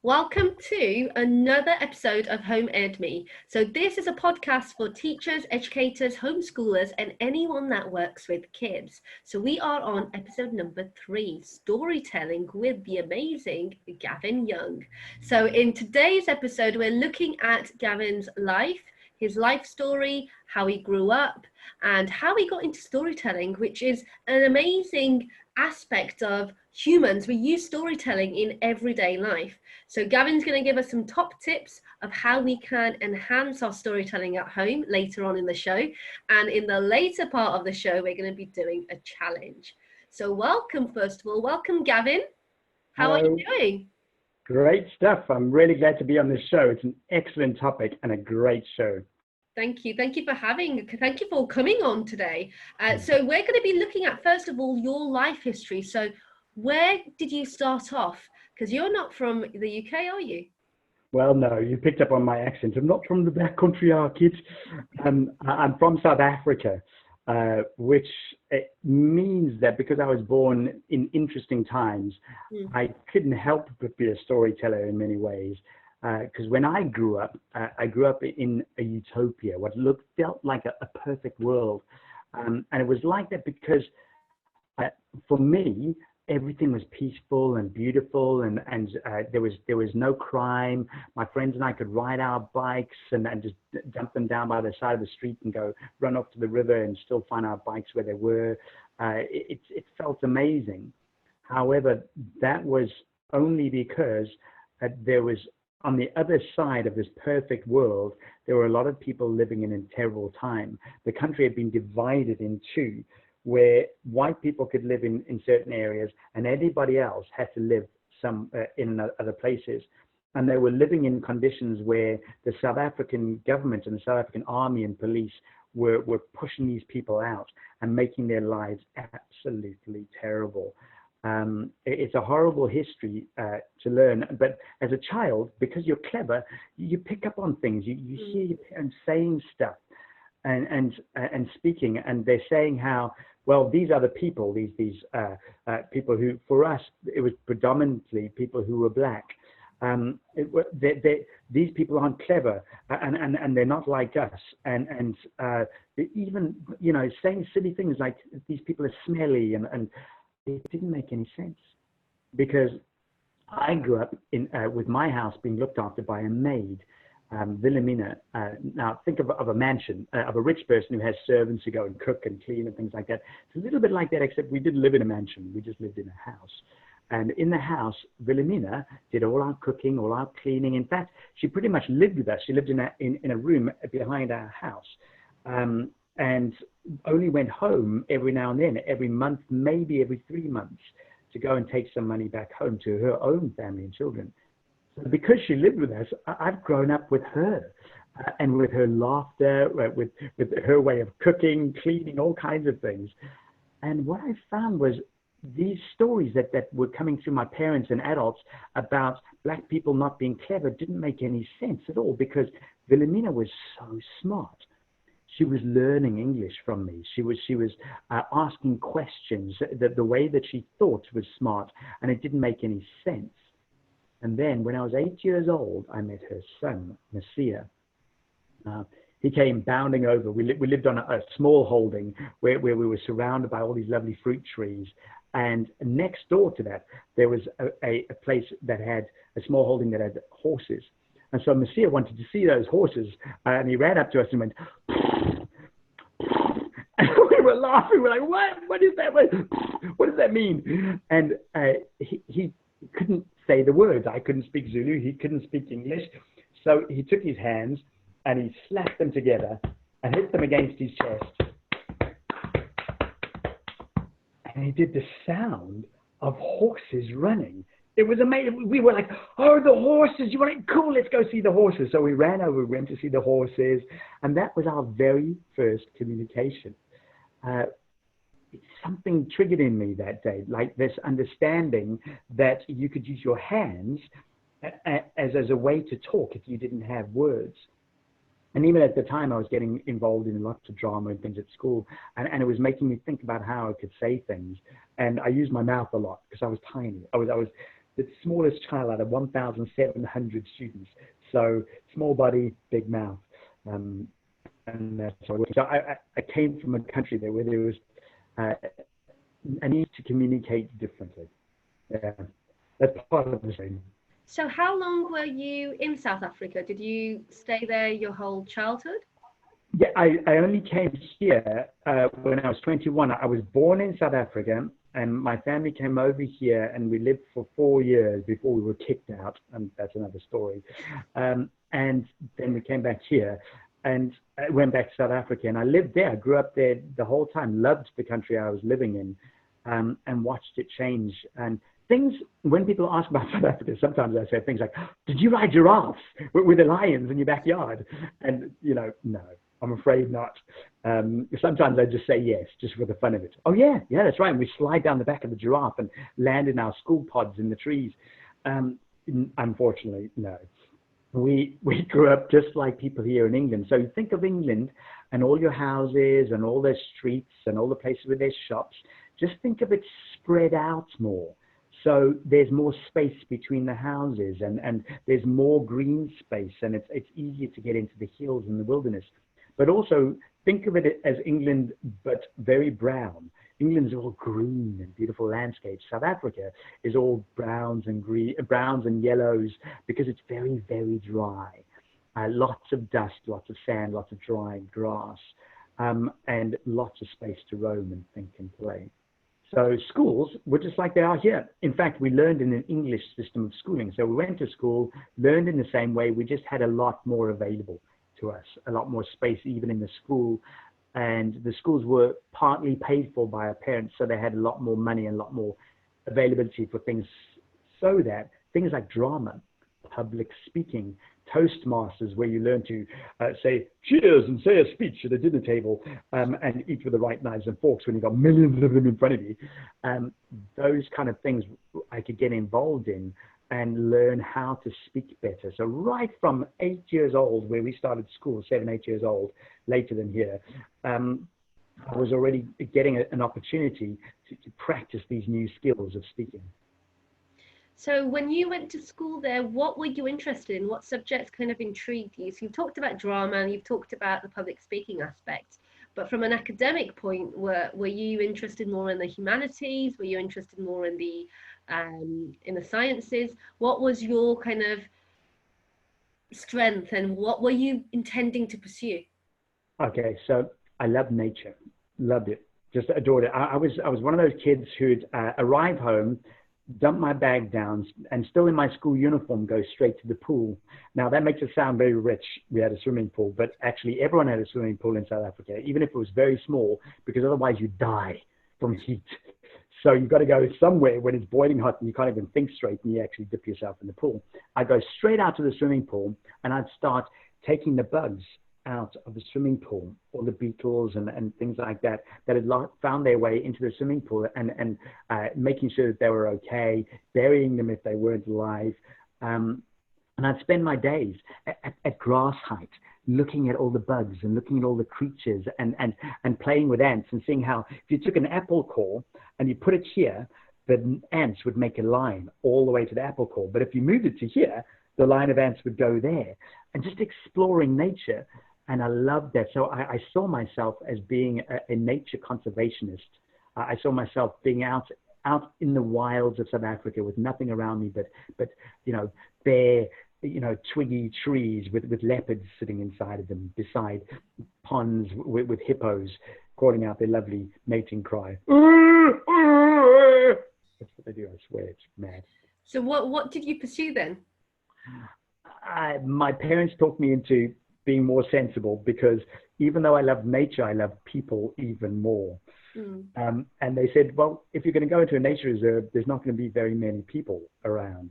Welcome to another episode of Home Ed Me. So this is a podcast for teachers, educators, homeschoolers, and anyone that works with kids. So we are on episode number 3, storytelling with the amazing Gavin Young. So in today's episode, we're looking at Gavin's life, his life story, how he grew up, and how he got into storytelling, which is an amazing aspect of humans. We use storytelling in everyday life. So Gavin's going to give us some top tips of how we can enhance our storytelling at home later on in the show. And in the later part of the show, we're going to be doing a challenge. So welcome, first of all. Welcome, Gavin. How are you doing? Great stuff. I'm really glad to be on this show. It's an excellent topic and a great show. Thank you. Thank you for coming on today. So we're going to be looking at, first of all, your life history. So where did you start off? Because you're not from the UK, are you? Well, no, you picked up on my accent. I'm not from the back country, kids. I'm from South Africa, which means that because I was born in interesting times, I couldn't help but be a storyteller in many ways. Because when I grew up in a utopia, what felt like a perfect world. And it was like that because for me, everything was peaceful and beautiful, and there was no crime. My friends and I could ride our bikes and just dump them down by the side of the street and go run off to the river and still find our bikes where they were. It felt amazing. However, that was only because there was, on the other side of this perfect world, there were a lot of people living in a terrible time. The country had been divided in two, where white people could live in certain areas and anybody else had to live in other places. And they were living in conditions where the South African government and the South African army and police were pushing these people out and making their lives absolutely terrible. It's a horrible history to learn, but as a child, because you're clever, you pick up on things. You hear your parents saying stuff and speaking, and they're saying how, well, these are the people, these people who, for us, it was predominantly people who were black. These people aren't clever, and they're not like us, and even, saying silly things like these people are smelly, and it didn't make any sense, because I grew up with my house being looked after by a maid, Wilhelmina. Now think of a mansion, of a rich person who has servants who go and cook and clean and things like that. It's a little bit like that, except we didn't live in a mansion. We just lived in a house. And in the house, Wilhelmina did all our cooking, all our cleaning. In fact, she pretty much lived with us. She lived in a room behind our house. And only went home every now and then, every month, maybe every 3 months, to go and take some money back home to her own family and children. So because she lived with us, I've grown up with her, and with her laughter, with her way of cooking, cleaning, all kinds of things. And what I found was these stories that were coming through my parents and adults about black people not being clever didn't make any sense at all, because Wilhelmina was so smart. She was learning English from me. She was asking questions. The way that she thought was smart, and it didn't make any sense. And then when I was 8 years old, I met her son, Messiah. He came bounding over. We lived on a small holding where we were surrounded by all these lovely fruit trees. And next door to that, there was a place that had a small holding that had horses. And so Messiah wanted to see those horses, and he ran up to us and went, and we were laughing. We're like, what is that? What does that mean? And he couldn't say the words. I couldn't speak Zulu. He couldn't speak English. So he took his hands and he slapped them together and hit them against his chest. And he did the sound of horses running. It was amazing. We were like, oh, the horses. You were like, cool, let's go see the horses. So we ran over, we went to see the horses. And that was our very first communication. Something triggered in me that day, like this understanding that you could use your hands as a way to talk if you didn't have words. And even at the time, I was getting involved in lots of drama and things at school, and it was making me think about how I could say things. And I used my mouth a lot because I was tiny. I was the smallest child out of 1,700 students. So small body, big mouth. And that's how it works. So I came from a country there where there was a need to communicate differently. Yeah, that's part of the thing. So how long were you in South Africa? Did you stay there your whole childhood? Yeah, I only came here when I was 21. I was born in South Africa, and my family came over here, and we lived for 4 years before we were kicked out, and that's another story. And then we came back here, and I went back to South Africa, and I lived there. I grew up there the whole time, loved the country I was living in, and watched it change. And things, when people ask about South Africa, sometimes I say things like, did you ride giraffes with the lions in your backyard? And, no, I'm afraid not. Sometimes I just say yes, just for the fun of it. Oh, yeah, that's right. And we slide down the back of the giraffe and land in our school pods in the trees. Unfortunately, no. We grew up just like people here in England. So you think of England and all your houses and all their streets and all the places with their shops. Just think of it spread out more. So there's more space between the houses, and there's more green space, and it's easier to get into the hills and the wilderness. But also think of it as England, but very brown. England's all green and beautiful landscapes. South Africa is all browns and yellows, because it's very, very dry. Lots of dust, lots of sand, lots of dry grass, and lots of space to roam and think and play. So schools were just like they are here. In fact, we learned in an English system of schooling. So we went to school, learned in the same way. We just had a lot more available to us, a lot more space even in the school. And the schools were partly paid for by our parents, so they had a lot more money and a lot more availability for things, so that things like drama, public speaking, Toastmasters, where you learn to say cheers and say a speech at a dinner table, and eat with the right knives and forks when you've got millions of them in front of you. Those kind of things I could get involved in and learn how to speak better. So right from 8 years old, where we started school, 7, 8 years old, later than here, I was already getting an opportunity to practice these new skills of speaking. So when you went to school there, what were you interested in? What subjects kind of intrigued you? So you've talked about drama and you've talked about the public speaking aspect, but from an academic point, were you interested more in the humanities? Were you interested more in the sciences? What was your kind of strength, and what were you intending to pursue? Okay, so I love nature, loved it, just adored it. I was one of those kids who'd arrive home, dump my bag down, and still in my school uniform go straight to the pool. Now that makes it sound very rich. We had a swimming pool, but actually everyone had a swimming pool in South Africa, even if it was very small, because otherwise you die from heat. So you've got to go somewhere when it's boiling hot and you can't even think straight, and you actually dip yourself in the pool. I'd go straight out to the swimming pool, and I'd start taking the bugs out of the swimming pool, all the beetles and things like that had found their way into the swimming pool, and making sure that they were okay, burying them if they weren't alive. And I'd spend my days at grass height, looking at all the bugs and looking at all the creatures, and playing with ants, and seeing how if you took an apple core and you put it here, the ants would make a line all the way to the apple core. But if you moved it to here, the line of ants would go there, and just exploring nature. And I loved that. So I saw myself as being a nature conservationist. I saw myself being out in the wilds of South Africa with nothing around me but bare, twiggy trees with leopards sitting inside of them, beside ponds with hippos calling out their lovely mating cry. That's what they do, I swear, it's mad. So what did you pursue then? My parents talked me into being more sensible, because even though I love nature, I love people even more. And they said, well, if you're going to go into a nature reserve, there's not going to be very many people around.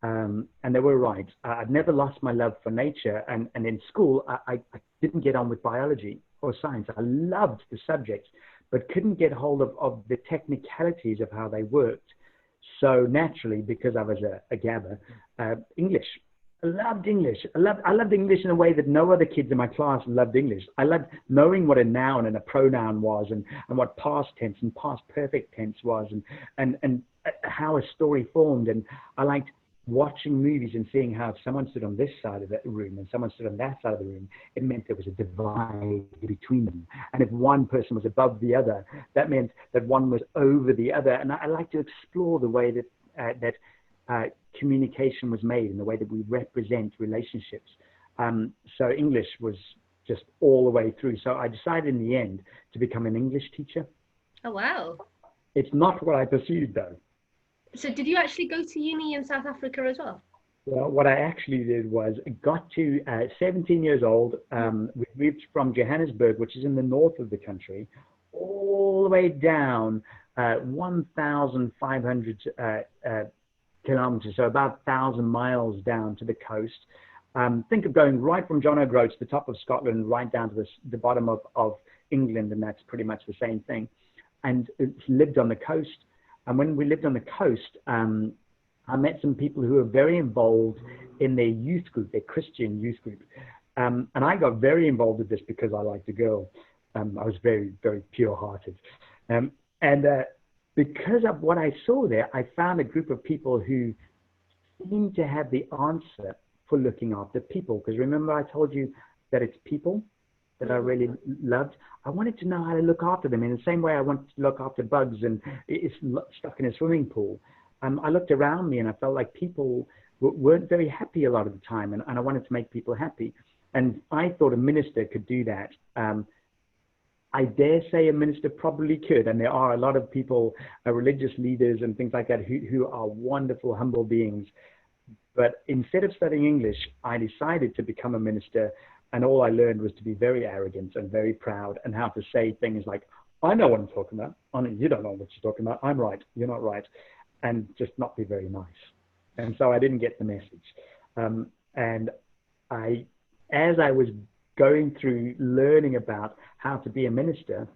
And they were right. I'd never lost my love for nature. And in school, I didn't get on with biology or science. I loved the subjects, but couldn't get hold of the technicalities of how they worked. So naturally, because I was a gabber, English. I loved English. I loved English in a way that no other kids in my class loved English. I loved knowing what a noun and a pronoun was, and what past tense and past perfect tense was, and how a story formed. And I liked watching movies and seeing how if someone stood on this side of the room and someone stood on that side of the room, it meant there was a divide between them. And if one person was above the other, that meant that one was over the other. And I like to explore the way that communication was made and the way that we represent relationships. So English was just all the way through. So I decided in the end to become an English teacher. Oh, wow. It's not what I pursued, though. So did you actually go to uni in South Africa as well? Well, what I actually did was got to 17 years old. We moved from Johannesburg, which is in the north of the country, all the way down 1,500 kilometers, so about 1,000 miles down to the coast. Think of going right from John O'Groats, the top of Scotland, right down to the bottom of England, and that's pretty much the same thing. And lived on the coast. And when we lived on the coast, I met some people who were very involved in their youth group, their Christian youth group. And I got very involved with this because I liked a girl. I was very, very pure-hearted. Because of what I saw there, I found a group of people who seemed to have the answer for looking after people. Because remember I told you that it's people that I really loved. I wanted to know how to look after them in the same way I wanted to look after bugs and it's stuck in a swimming pool. I looked around me and I felt like people weren't very happy a lot of the time, and I wanted to make people happy. And I thought a minister could do that. I dare say a minister probably could, and there are a lot of people, religious leaders and things like that, who are wonderful, humble beings. But instead of studying English, I decided to become a minister, and all I learned was to be very arrogant and very proud, and how to say things like, I know what I'm talking about. I mean, you don't know what you're talking about. I'm right. You're not right. And just not be very nice. And so I didn't get the message. And as I was going through learning about how to be a minister,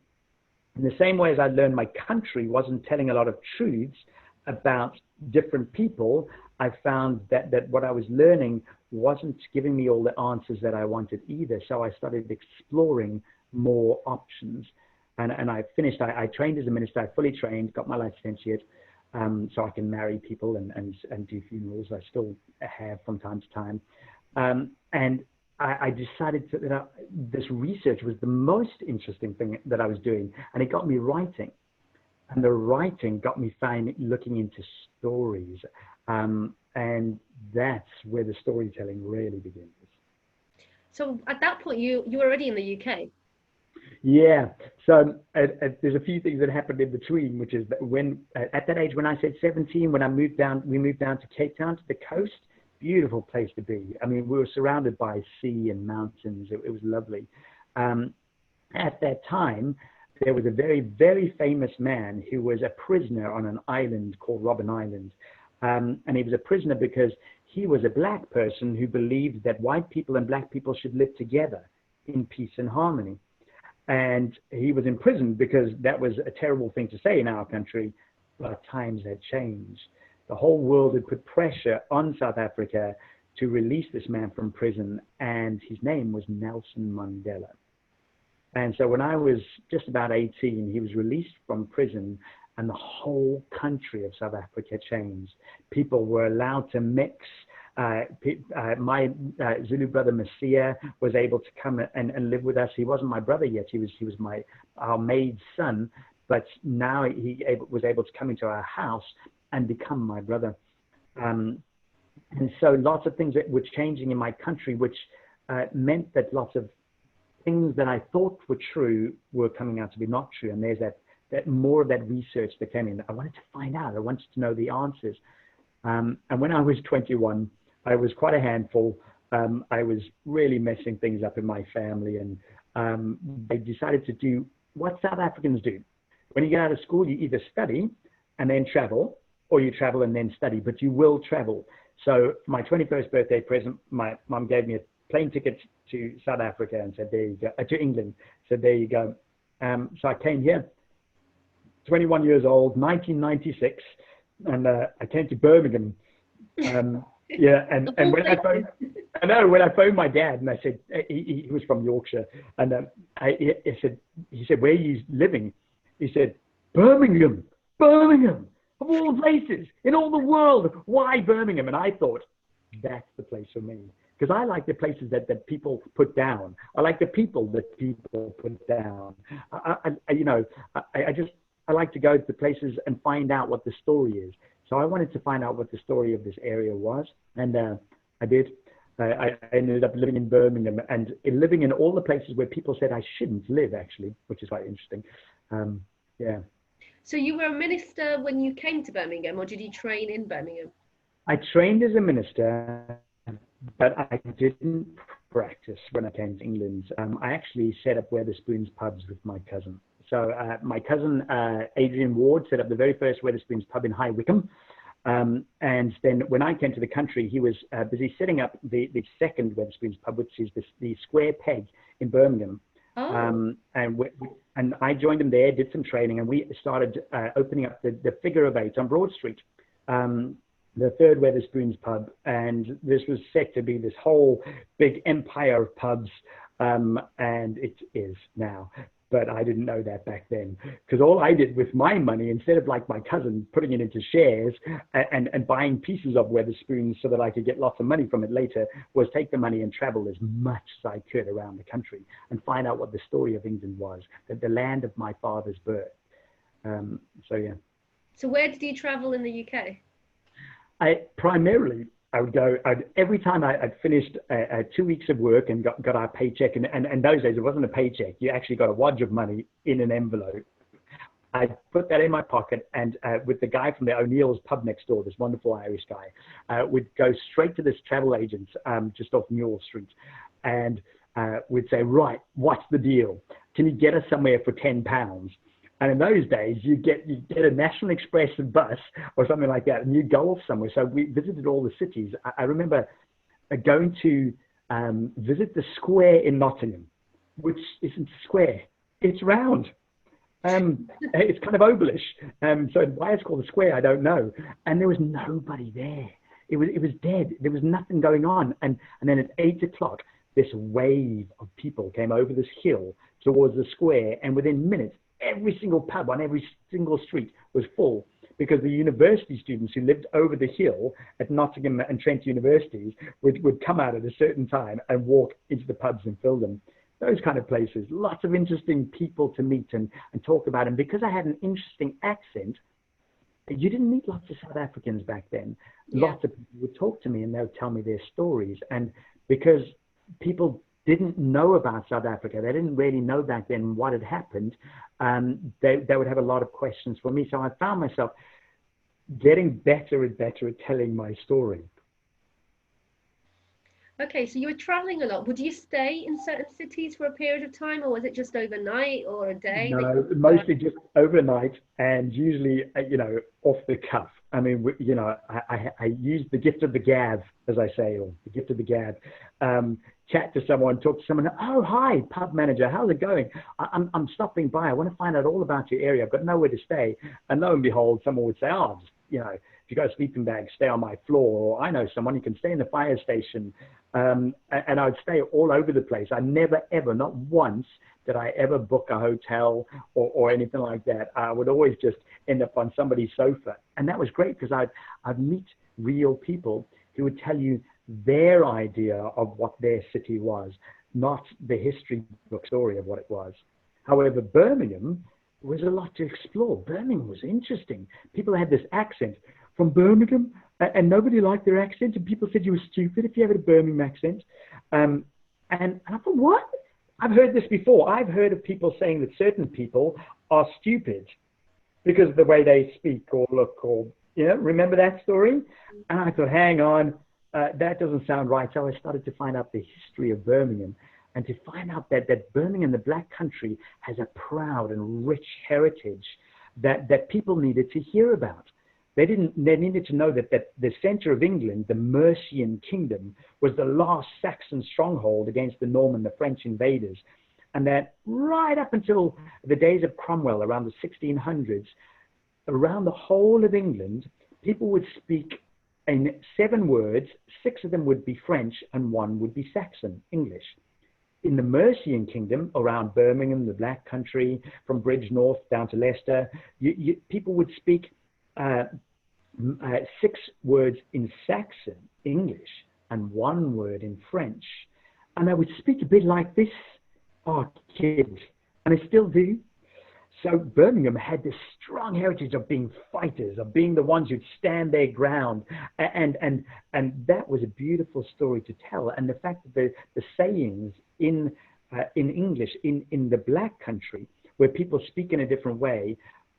in the same way as I learned my country wasn't telling a lot of truths about different people, I found that what I was learning wasn't giving me all the answers that I wanted either. So I started exploring more options. And I finished, I trained as a minister, I fully trained, got my licentiate, so I can marry people and do funerals. I still have from time to time. And I decided that this research was the most interesting thing that I was doing, and it got me writing. And the writing got me looking into stories. And that's where the storytelling really begins. So at that point, you were already in the UK. Yeah. So there's a few things that happened in between, which is that when at that age, when I said 17, when we moved down to Cape Town, to the coast. Beautiful place to be. I mean, we were surrounded by sea and mountains. It was lovely. At that time, there was a very, very famous man who was a prisoner on an island called Robben Island. And he was a prisoner because he was a black person who believed that white people and black people should live together in peace and harmony. And he was imprisoned because that was a terrible thing to say in our country, but times had changed. The whole world had put pressure on South Africa to release this man from prison, and his name was Nelson Mandela. And so when I was just about 18, he was released from prison, and the whole country of South Africa changed. People were allowed to mix. My Zulu brother Messiah was able to come and live with us. He wasn't my brother yet. He was our maid's son, but now he was able to come into our house and become my brother. And so lots of things that were changing in my country, which meant that lots of things that I thought were true were coming out to be not true. And there's that more of that research that came in. I wanted to find out. I wanted to know the answers. And when I was 21, I was quite a handful. I was really messing things up in my family. And they decided to do what South Africans do. When you get out of school, you either study and then travel, or you travel and then study, but you will travel. So for my 21st birthday present, my mum gave me a plane ticket to South Africa and said, there you go, to England, said, there you go. So I came here, 21 years old, 1996, and I came to Birmingham. Yeah, and when I phoned my dad, and I said, he was from Yorkshire, and he said, where are you living? He said, Birmingham. Of all the places in all the world, why Birmingham? And I thought, that's the place for me. Because I like the places that people put down. I like the people that people put down. I like to go to places and find out what the story is. So I wanted to find out what the story of this area was. And I did. I ended up living in Birmingham and living in all the places where people said I shouldn't live, actually, which is quite interesting. Yeah. So you were a minister when you came to Birmingham, or did you train in Birmingham? I trained as a minister, but I didn't practice when I came to England. I actually set up Wetherspoons pubs with my cousin. So my cousin, Adrian Ward, set up the very first Wetherspoons pub in High Wycombe. And then when I came to the country, he was busy setting up the second Wetherspoons pub, which is the Square Peg in Birmingham. Oh. And I joined him there, did some training, and we started opening up the Figure of Eight on Broad Street. The third Wetherspoons pub, and this was set to be this whole big empire of pubs, and it is now. But I didn't know that back then, because all I did with my money, instead of like my cousin putting it into shares and buying pieces of Wetherspoons so that I could get lots of money from it later, was take the money and travel as much as I could around the country and find out what the story of England was, the land of my father's birth. So yeah. So where did you travel in the UK? I would go, every time I'd finished 2 weeks of work and got our paycheck, and those days it wasn't a paycheck, you actually got a wad of money in an envelope. I'd put that in my pocket, and with the guy from the O'Neill's pub next door, this wonderful Irish guy, we'd go straight to this travel agent just off Newell Street, and we'd say, right, what's the deal? Can you get us somewhere for £10? And in those days, you get a National Express bus or something like that, and you go off somewhere. So we visited all the cities. I remember going to visit the square in Nottingham, which isn't square. It's round. It's kind of ovalish. So why it's called a square, I don't know. And there was nobody there. It was dead. There was nothing going on. And then at 8 o'clock, this wave of people came over this hill towards the square, and within minutes, every single pub on every single street was full, because the university students who lived over the hill at Nottingham and Trent universities would come out at a certain time and walk into the pubs and fill them. Those kind of places, lots of interesting people to meet and talk about. And because I had an interesting accent, you didn't meet lots of South Africans back then. Yeah. Lots of people would talk to me and they would tell me their stories. And because people didn't know about South Africa, they didn't really know back then what had happened, they would have a lot of questions for me. So I found myself getting better and better at telling my story. Okay, so you were traveling a lot. Would you stay in certain cities for a period of time, or was it just overnight or a day? No, mostly just overnight, and usually, off the cuff. I mean, I used the gift of the gab, as I say, or the gift of the gab. Chat to someone, talk to someone. Oh, hi, pub manager. How's it going? I'm stopping by. I want to find out all about your area. I've got nowhere to stay. And lo and behold, someone would say, oh, if you got a sleeping bag, stay on my floor. Or I know someone, you can stay in the fire station. And I would stay all over the place. I never, ever, not once did I ever book a hotel or anything like that. I would always just end up on somebody's sofa. And that was great, because I'd meet real people who would tell you their idea of what their city was, not the history book story of what it was. However, Birmingham was a lot to explore. Birmingham was interesting. People had this accent from Birmingham, and nobody liked their accent, and people said you were stupid if you had a Birmingham accent. And I thought, what? I've heard this before. I've heard of people saying that certain people are stupid because of the way they speak or look, or, remember that story? And I thought, hang on, that doesn't sound right. So I started to find out the history of Birmingham, and to find out that Birmingham, the Black Country, has a proud and rich heritage that people needed to hear about. They needed to know that the center of England, the Mercian Kingdom, was the last Saxon stronghold against the Norman, the French invaders. And that right up until the days of Cromwell, around the 1600s, around the whole of England, people would speak in 7 words. 6 of them would be French and 1 would be Saxon, English. In the Mercian Kingdom, around Birmingham, the Black Country, from Bridge North down to Leicester, people would speak 6 words in Saxon, English, and 1 word in French. And I would speak a bit like this, kid, and I still do. So Birmingham had this strong heritage of being fighters, of being the ones who'd stand their ground, and that was a beautiful story to tell. And the fact that the sayings in English in the Black country, where people speak in a different way,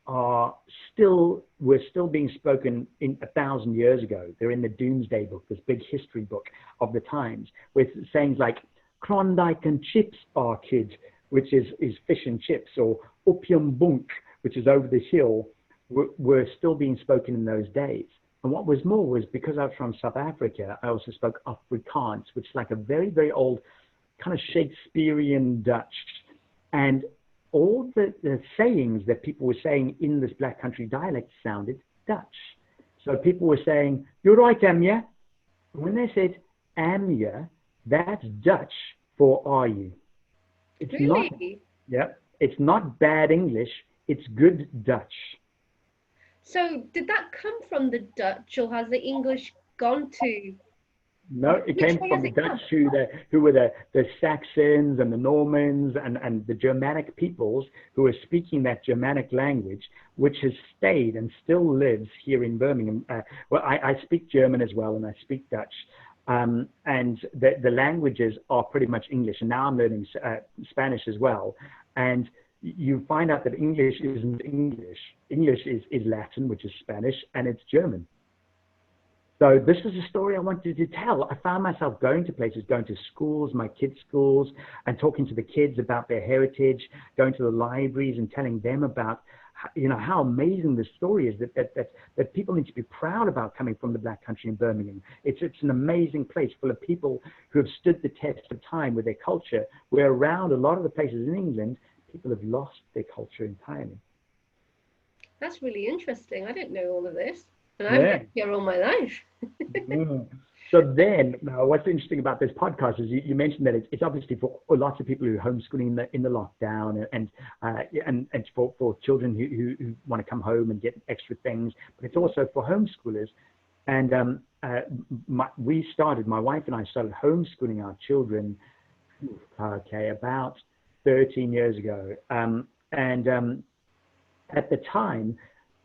were still being spoken in 1,000 years ago. They're in the Doomsday Book, this big history book of the times, with sayings like Klondike and chips are kid, which is fish and chips, or opium bunk, which is over the hill, were still being spoken in those days. And what was more was, because I was from South Africa, I also spoke Afrikaans, which is like a very, very old kind of Shakespearean Dutch. And all the sayings that people were saying in this Black country dialect sounded Dutch. So people were saying, "You're right, am ya?" When they said "am ya," that's Dutch for "are you?" It's Really? It's not bad English, it's good Dutch. So did that come from the Dutch, or has the English gone to? No, it came from the Dutch, who were the Saxons and the Normans and the Germanic peoples who were speaking that Germanic language, which has stayed and still lives here in Birmingham. Well, I speak German as well, and I speak Dutch. And the languages are pretty much English. And now I'm learning Spanish as well. And you find out that English isn't English. English is Latin, which is Spanish, and it's German. So this was a story I wanted to tell. I found myself going to places, going to schools, my kids' schools, and talking to the kids about their heritage, going to the libraries and telling them about, how amazing this story is, that people need to be proud about coming from the Black country in Birmingham. It's an amazing place full of people who have stood the test of time with their culture, where around a lot of the places in England, people have lost their culture entirely. That's really interesting. I didn't know all of this. And I've lived here all my life. So then, now what's interesting about this podcast is you mentioned that it's obviously for lots of people who are homeschooling in the lockdown, and for children who want to come home and get extra things, but it's also for homeschoolers. And my wife and I started homeschooling our children, about 13 years ago. At the time,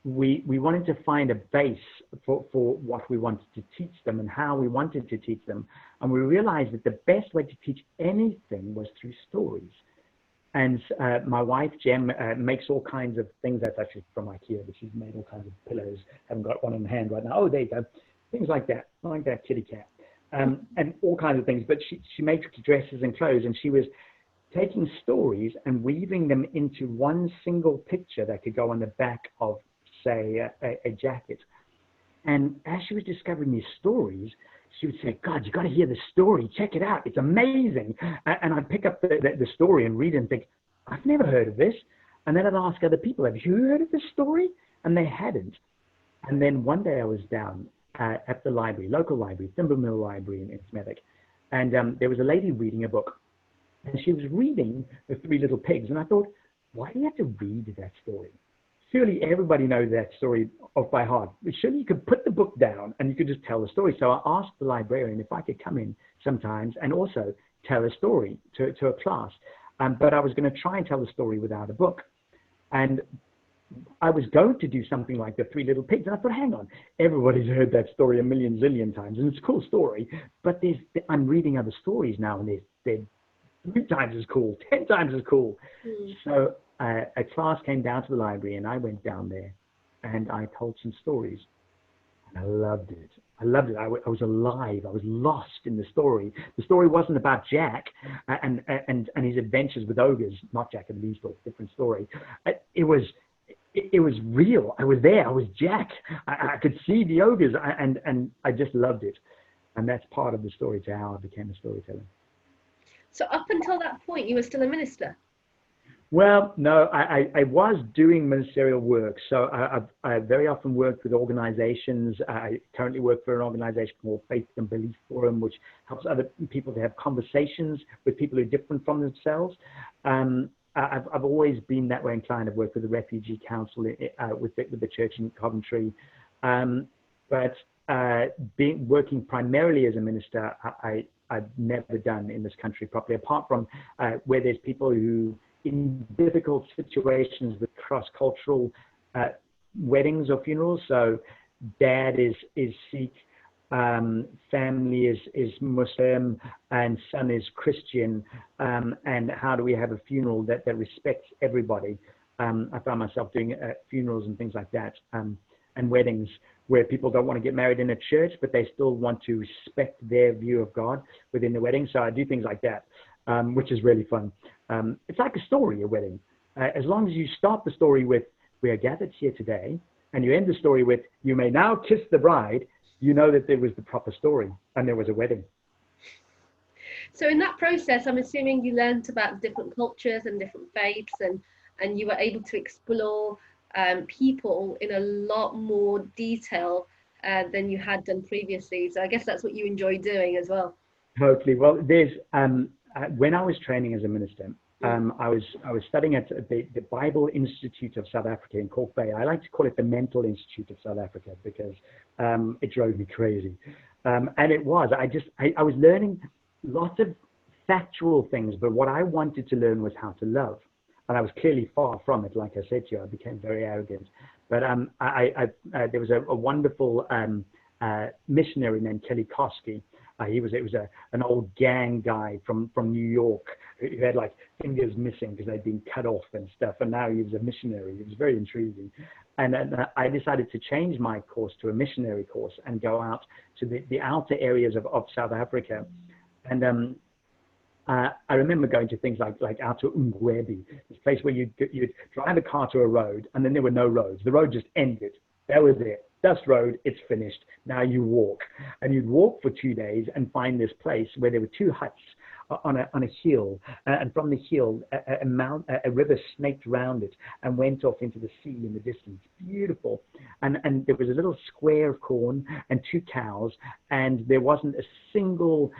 we wanted to find a base for what we wanted to teach them and how we wanted to teach them. And we realized that the best way to teach anything was through stories. And my wife, Jem, makes all kinds of things. That's actually from IKEA, but she's made all kinds of pillows. Haven't got one in hand right now. Oh, there you go. Things like that, like that kitty cat. And all kinds of things. But she makes dresses and clothes, and she was taking stories and weaving them into one single picture that could go on the back of, say, a jacket. And as she was discovering these stories, she would say, "God, you got to hear the story. Check it out. It's amazing." And I'd pick up the story and read it and think, "I've never heard of this." And then I'd ask other people, "Have you heard of this story?" And they hadn't. And then one day I was down at the library, local library, Thimble Mill Library in Smethwick, and there was a lady reading a book. And she was reading The Three Little Pigs. And I thought, why do you have to read that story? Surely everybody knows that story off by heart. Surely you could put the book down and you could just tell the story. So I asked the librarian if I could come in sometimes and also tell a story to a class. But I was going to try and tell the story without a book. And I was going to do something like The Three Little Pigs. And I thought, hang on, everybody's heard that story a million zillion times. And it's a cool story. But I'm reading other stories now, and they're 3 times as cool, 10 times as cool. So a class came down to the library, and I went down there and I told some stories. And I loved it. I was alive. I was lost in the story. The story wasn't about Jack and his adventures with ogres, not Jack and the Beanstalk, different story. It was real. I was there. I was Jack. I could see the ogres, and I just loved it. And that's part of the story to how I became a storyteller. So up until that point, you were still a minister? Well, no, I was doing ministerial work. So I very often worked with organizations. I currently work for an organization called Faith and Belief Forum, which helps other people to have conversations with people who are different from themselves. I've always been that way inclined. I've worked with the Refugee Council with the church in Coventry, but working primarily as a minister, I've never done in this country properly, apart from where there's people who, in difficult situations with cross-cultural weddings or funerals. So dad is Sikh, family is Muslim, and son is Christian, and how do we have a funeral that respects everybody? I found myself doing funerals and things like that, and weddings where people don't want to get married in a church, but they still want to respect their view of God within the wedding. So I do things like that, which is really fun. It's like a story, a wedding. As long as you start the story with, "We are gathered here today," and you end the story with, "You may now kiss the bride," you know that there was the proper story and there was a wedding. So in that process, I'm assuming you learned about different cultures and different faiths, and you were able to explore people in a lot more detail than you had done previously. So I guess that's what you enjoy doing as well. Totally. Well, there's when I was training as a minister, I was studying at the Bible Institute of South Africa in Kalk Bay. I like to call it the Mental Institute of South Africa because it drove me crazy. And it was. I was learning lots of factual things, but what I wanted to learn was how to love. And I was clearly far from it. Like I said to you, I became very arrogant. But there was a wonderful missionary named Kelly Koski. It was an old gang guy from New York who had like fingers missing because they'd been cut off and stuff. And now he was a missionary. It was very intriguing. And I decided to change my course to a missionary course and go out to the outer areas of South Africa. And I remember going to things like out to Ungwebi, this place where you'd drive a car to a road and then there were no roads. The road just ended. That was it. Dust road, it's finished. Now you walk. And you'd walk for 2 days and find this place where there were 2 huts on a hill. And from the hill, a river snaked around it and went off into the sea in the distance. Beautiful. And there was a little square of corn and 2 cows. And there wasn't a single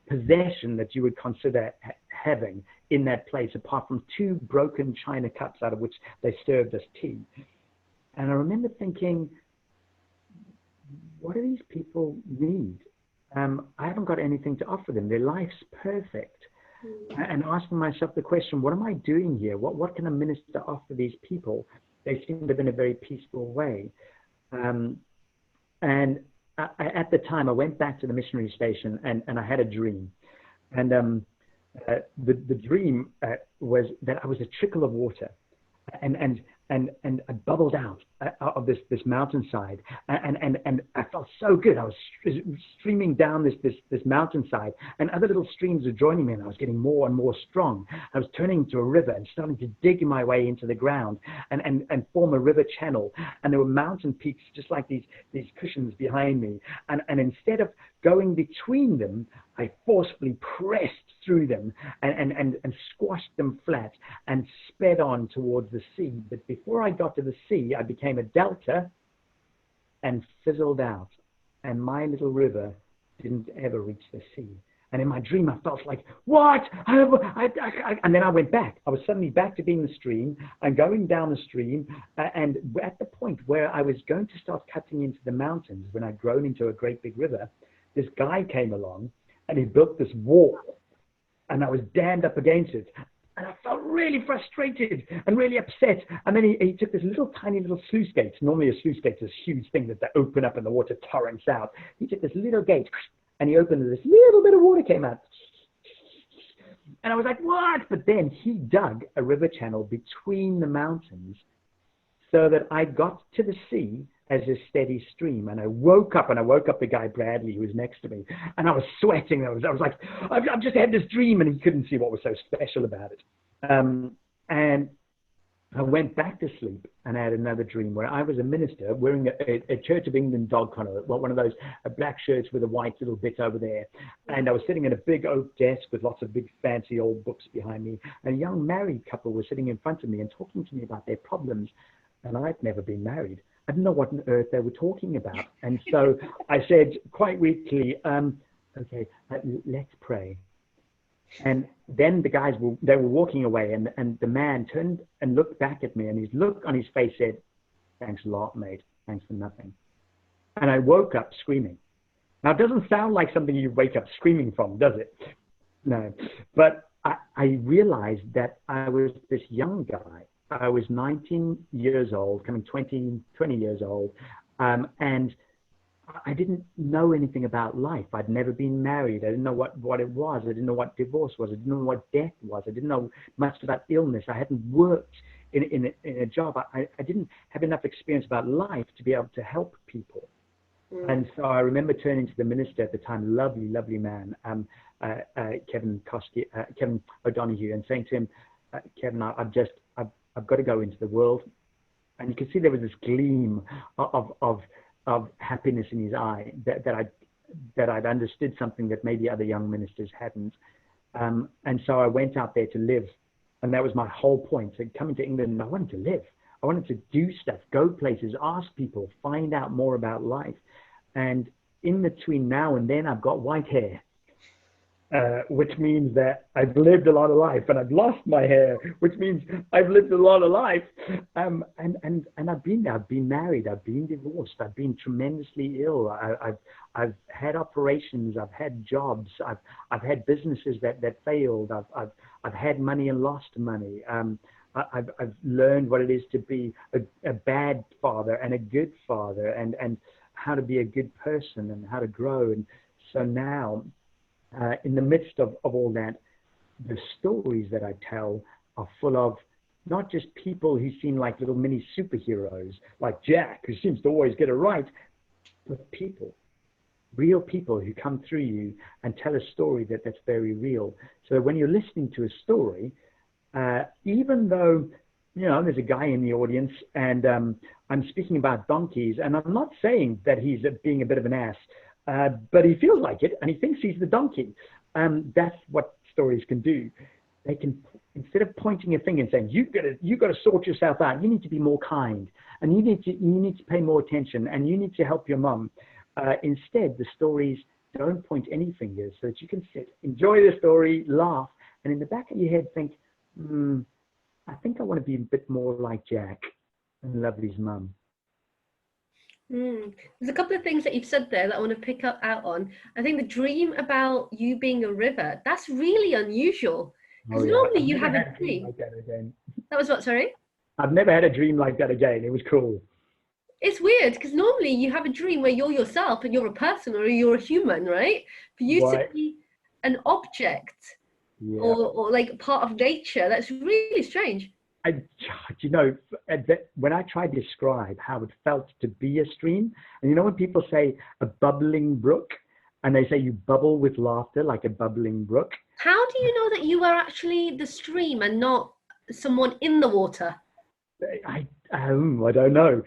possession that you would consider having in that place, apart from 2 broken china cups out of which they served us tea. And I remember thinking, what do these people need? I haven't got anything to offer them. Their life's perfect. And asking myself the question, what am I doing here? What can a minister offer these people? They seem to live in a very peaceful way. And at the time, I went back to the missionary station and I had a dream. And the dream was that I was a trickle of water. And I bubbled out of this mountainside, and I felt so good. I was streaming down this mountainside, and other little streams were joining me, and I was getting more and more strong. I was turning into a river and starting to dig my way into the ground and form a river channel. And there were mountain peaks just like these cushions behind me. And instead of going between them, I forcefully pressed through them and squashed them flat and sped on towards the sea. But before I got to the sea, I became a delta and fizzled out. And my little river didn't ever reach the sea. And in my dream, I felt like, what? And then I went back. I was suddenly back to being the stream and going down the stream. And at the point where I was going to start cutting into the mountains, when I'd grown into a great big river, this guy came along and he built this wall. And I was dammed up against it. And I felt really frustrated and really upset. And then he took this tiny little sluice gate. Normally a sluice gate is this huge thing that they open up and the water torrents out. He took this little gate and he opened it. This little bit of water came out. And I was like, what? But then he dug a river channel between the mountains so that I got to the sea as a steady stream. And I woke up the guy Bradley who was next to me, and I was sweating. I was like, I've just had this dream, and he couldn't see what was so special about it. And I went back to sleep, and I had another dream where I was a minister wearing a Church of England dog collar, one of those black shirts with a white little bit over there. And I was sitting at a big oak desk with lots of big fancy old books behind me. And a young married couple was sitting in front of me and talking to me about their problems. And I'd never been married. I didn't know what on earth they were talking about. And so I said quite weakly, okay, let's pray. And then the guys they were walking away, and the man turned and looked back at me, and his look on his face said, "Thanks a lot, mate. Thanks for nothing." And I woke up screaming. Now, it doesn't sound like something you wake up screaming from, does it? No. But I realized that I was this young guy. I was 19 years old, coming 20 years old, and I didn't know anything about life. I'd never been married. I didn't know what it was. I didn't know what divorce was. I didn't know what death was. I didn't know much about illness. I hadn't worked in a job. I didn't have enough experience about life to be able to help people. And so I remember turning to the minister at the time, lovely man, Kevin O'Donoghue, and saying to him, "Kevin, I've got to go into the world." And you could see there was this gleam of happiness in his eye that I'd understood something that maybe other young ministers hadn't. And so I went out there to live, and that was my whole point. So coming to England, I wanted to live. I wanted to do stuff, go places, ask people, find out more about life. And in between now and then, I've got white hair, which means that I've lived a lot of life, and I've lost my hair, which means I've lived a lot of life. And I've been married, I've been divorced, I've been tremendously ill. I've had operations, I've had jobs, I've had businesses that failed. I've had money and lost money. I've learned what it is to be a bad father and a good father, and how to be a good person and how to grow. And so now, in the midst of all that, the stories that I tell are full of not just people who seem like little mini superheroes, like Jack, who seems to always get it right, but people, real people who come through you and tell a story that's very real. So when you're listening to a story, even though, there's a guy in the audience and I'm speaking about donkeys, and I'm not saying that he's being a bit of an ass, but he feels like it and he thinks he's the donkey. That's what stories can do. They can, instead of pointing a finger and saying, you've got to sort yourself out, you need to be more kind, and you need to pay more attention, and you need to help your mum. Instead, the stories don't point any fingers, so that you can sit, enjoy the story, laugh, and in the back of your head think, I think I want to be a bit more like Jack and love his mum. There's a couple of things that you've said there that I want to pick up out on. I think the dream about you being a river, that's really unusual. Because normally you have a dream like that again. That was what, sorry? I've never had a dream like that again. It was cool. It's weird because normally you have a dream where you're yourself and you're a person or you're a human, right? For you to be an object or like part of nature, that's really strange. When I try to describe how it felt to be a stream, and when people say a bubbling brook, and they say you bubble with laughter like a bubbling brook. How do you know that you are actually the stream and not someone in the water? I don't know.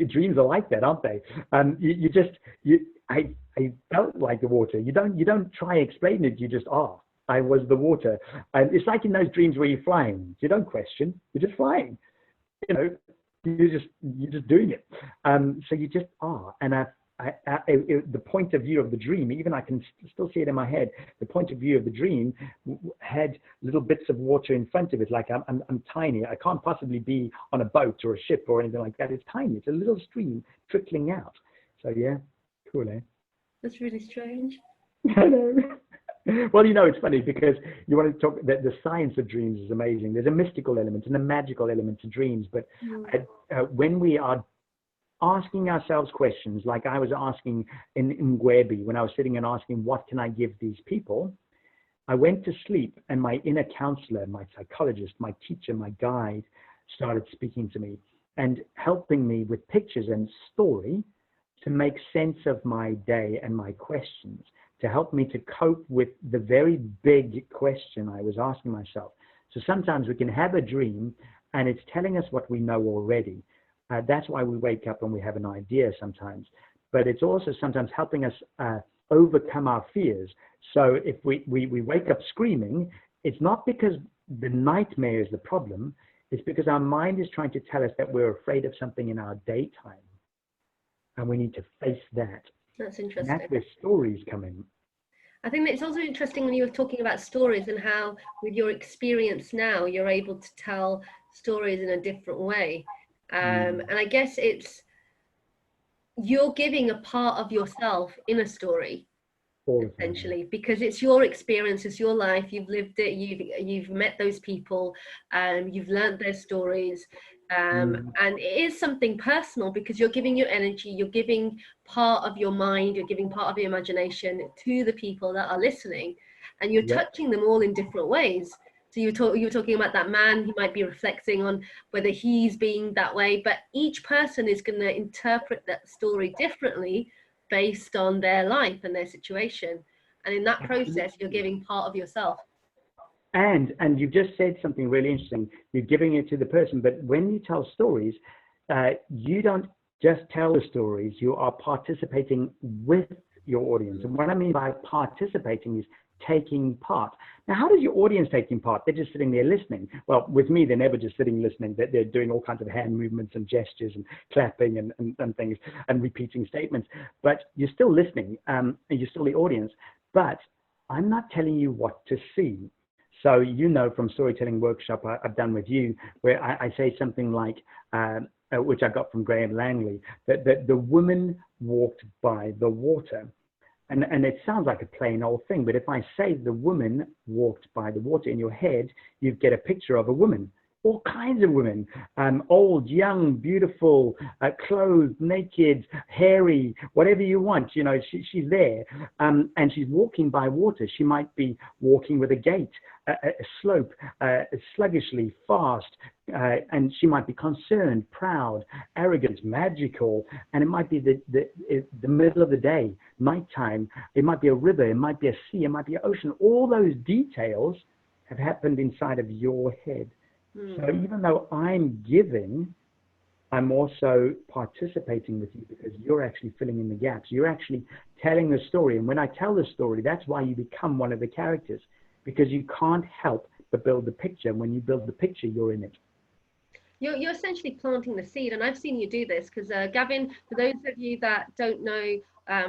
Dreams are like that, aren't they? I felt like the water. You don't try to explain it. You just are. I was the water. And it's like in those dreams where you're flying. You don't question. You're just flying. You're just doing it. So you just are. And the point of view of the dream, even I can still see it in my head. The point of view of the dream had little bits of water in front of it. Like I'm tiny. I can't possibly be on a boat or a ship or anything like that. It's tiny. It's a little stream trickling out. So yeah, cool, eh? That's really strange. I know. Well, it's funny because you want to talk that the science of dreams is amazing. There's a mystical element and a magical element to dreams. But when we are asking ourselves questions, like I was asking in Ngwebi, when I was sitting and asking, what can I give these people? I went to sleep and my inner counselor, my psychologist, my teacher, my guide started speaking to me and helping me with pictures and story to make sense of my day and my questions, to help me to cope with the very big question I was asking myself. So sometimes we can have a dream and it's telling us what we know already. That's why we wake up and we have an idea sometimes. But it's also sometimes helping us overcome our fears. So if we wake up screaming, it's not because the nightmare is the problem. It's because our mind is trying to tell us that we're afraid of something in our daytime. And we need to face that. That's interesting. And that's where stories come in. I think that it's also interesting when you were talking about stories and how, with your experience now, you're able to tell stories in a different way. And I guess you're giving a part of yourself in a story, All the time. essentially, because it's your experience, it's your life, you've lived it, you've met those people, you've learned their stories, and it is something personal because you're giving your energy, you're giving part of your mind, you're giving part of your imagination to the people that are listening, and you're Yep. touching them all in different ways. So you were talking about that man, he might be reflecting on whether he's being that way, but each person is going to interpret that story differently based on their life and their situation. And in that process, you're giving part of yourself. And you've just said something really interesting. You're giving it to the person, but when you tell stories, you don't just tell the stories. You are participating with your audience. And what I mean by participating is taking part. Now, how does your audience taking part? They're just sitting there listening. Well, with me, they're never just sitting listening. They're doing all kinds of hand movements and gestures and clapping and things and repeating statements. But you're still listening, and you're still the audience. But I'm not telling you what to see. So, you know, from storytelling workshop I've done with you, where I say something like, which I got from Graham Langley, that the woman walked by the water. And it sounds like a plain old thing, but if I say the woman walked by the water in your head, you get a picture of a woman. All kinds of women, old, young, beautiful, clothed, naked, hairy, whatever you want. You know, she's there, and she's walking by water. She might be walking with a gait, a slope, sluggishly, fast, and she might be concerned, proud, arrogant, magical, and it might be the middle of the day, nighttime. It might be a river, it might be a sea, it might be an ocean. All those details have happened inside of your head. So even though I'm giving, I'm also participating with you because you're actually filling in the gaps. You're actually telling the story. And when I tell the story, that's why you become one of the characters, because you can't help but build the picture. And when you build the picture, you're in it. You're essentially planting the seed. And I've seen you do this because, Gavin, for those of you that don't know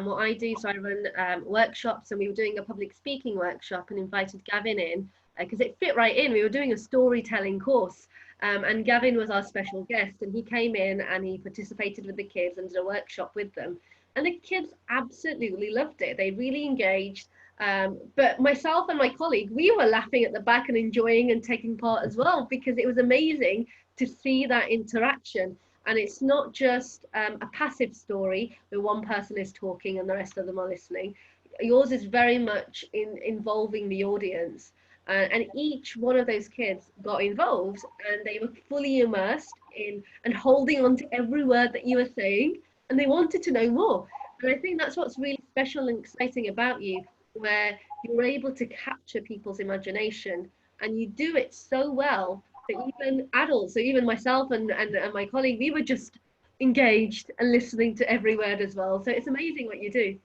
what I do, so I run workshops, and we were doing a public speaking workshop and invited Gavin in, because it fit right in. We were doing a storytelling course, and Gavin was our special guest, and he came in and he participated with the kids and did a workshop with them, and the kids absolutely loved it. They really engaged, but myself and my colleague, we were laughing at the back and enjoying and taking part as well, because it was amazing to see that interaction. And it's not just a passive story where one person is talking and the rest of them are listening. Yours is very much involving the audience. And each one of those kids got involved, and they were fully immersed in and holding on to every word that you were saying, and they wanted to know more. And I think that's what's really special and exciting about you, where you're able to capture people's imagination, and you do it so well that even adults, so even myself and my colleague, we were just engaged and listening to every word as well. So it's amazing what you do.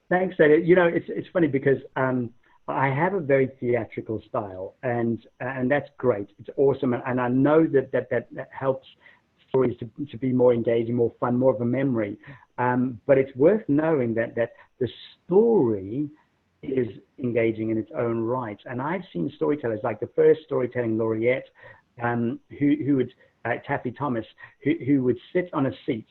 Thanks, Ada. You know, it's funny because I have a very theatrical style, and that's great. It's awesome, and I know that helps stories to be more engaging, more fun, more of a memory. But it's worth knowing that the story is engaging in its own right. And I've seen storytellers, like the first storytelling laureate, who would Taffy Thomas, who would sit on a seat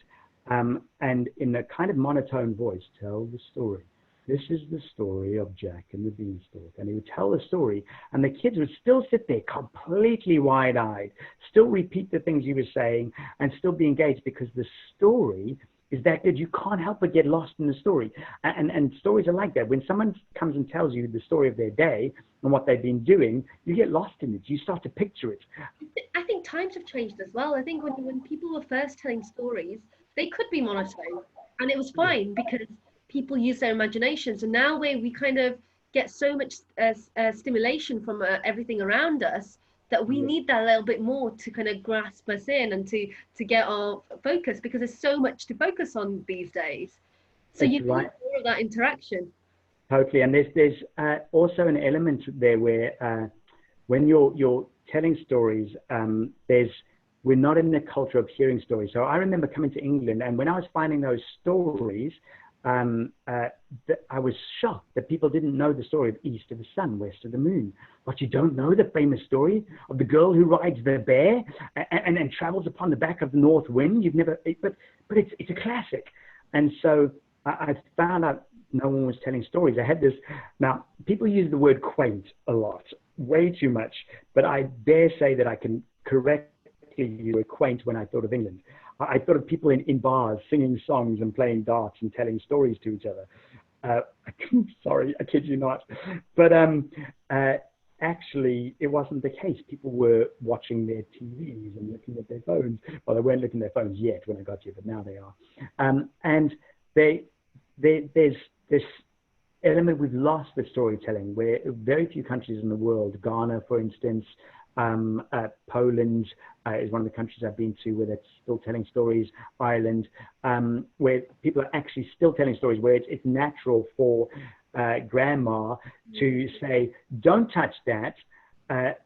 and in a kind of monotone voice tell the story. This is the story of Jack and the Beanstalk. And he would tell the story, and the kids would still sit there completely wide-eyed, still repeat the things he was saying, and still be engaged, because the story is that good. You can't help but get lost in the story. And stories are like that. When someone comes and tells you the story of their day and what they've been doing, you get lost in it. You start to picture it. I think times have changed as well. I think when people were first telling stories, they could be monotone, and it was fine because people use their imaginations. And now we kind of get so much stimulation from everything around us, that we need that a little bit more to kind of grasp us in and to get our focus, because there's so much to focus on these days. So That's you need right. more of that interaction. Totally. And there's also an element there where when you're telling stories, we're not in the culture of hearing stories. So I remember coming to England, and when I was finding those stories, I was shocked that people didn't know the story of East of the Sun, West of the Moon. But you don't know the famous story of the girl who rides the bear and travels upon the back of the north wind. You've never, but it's a classic. And so I found out no one was telling stories. I had this. Now, people use the word quaint a lot, way too much, but I dare say that I can correctly use the word quaint when I thought of England. I thought of people in bars singing songs and playing darts and telling stories to each other. Sorry, I kid you not. But actually, it wasn't the case. People were watching their TVs and looking at their phones. Well, they weren't looking at their phones yet when I got here, but now they are. And there's this element we've lost with storytelling, where very few countries in the world, Ghana, for instance, Poland is one of the countries I've been to where they're still telling stories, Ireland, where people are actually still telling stories, where it's natural for grandma to say, don't touch that.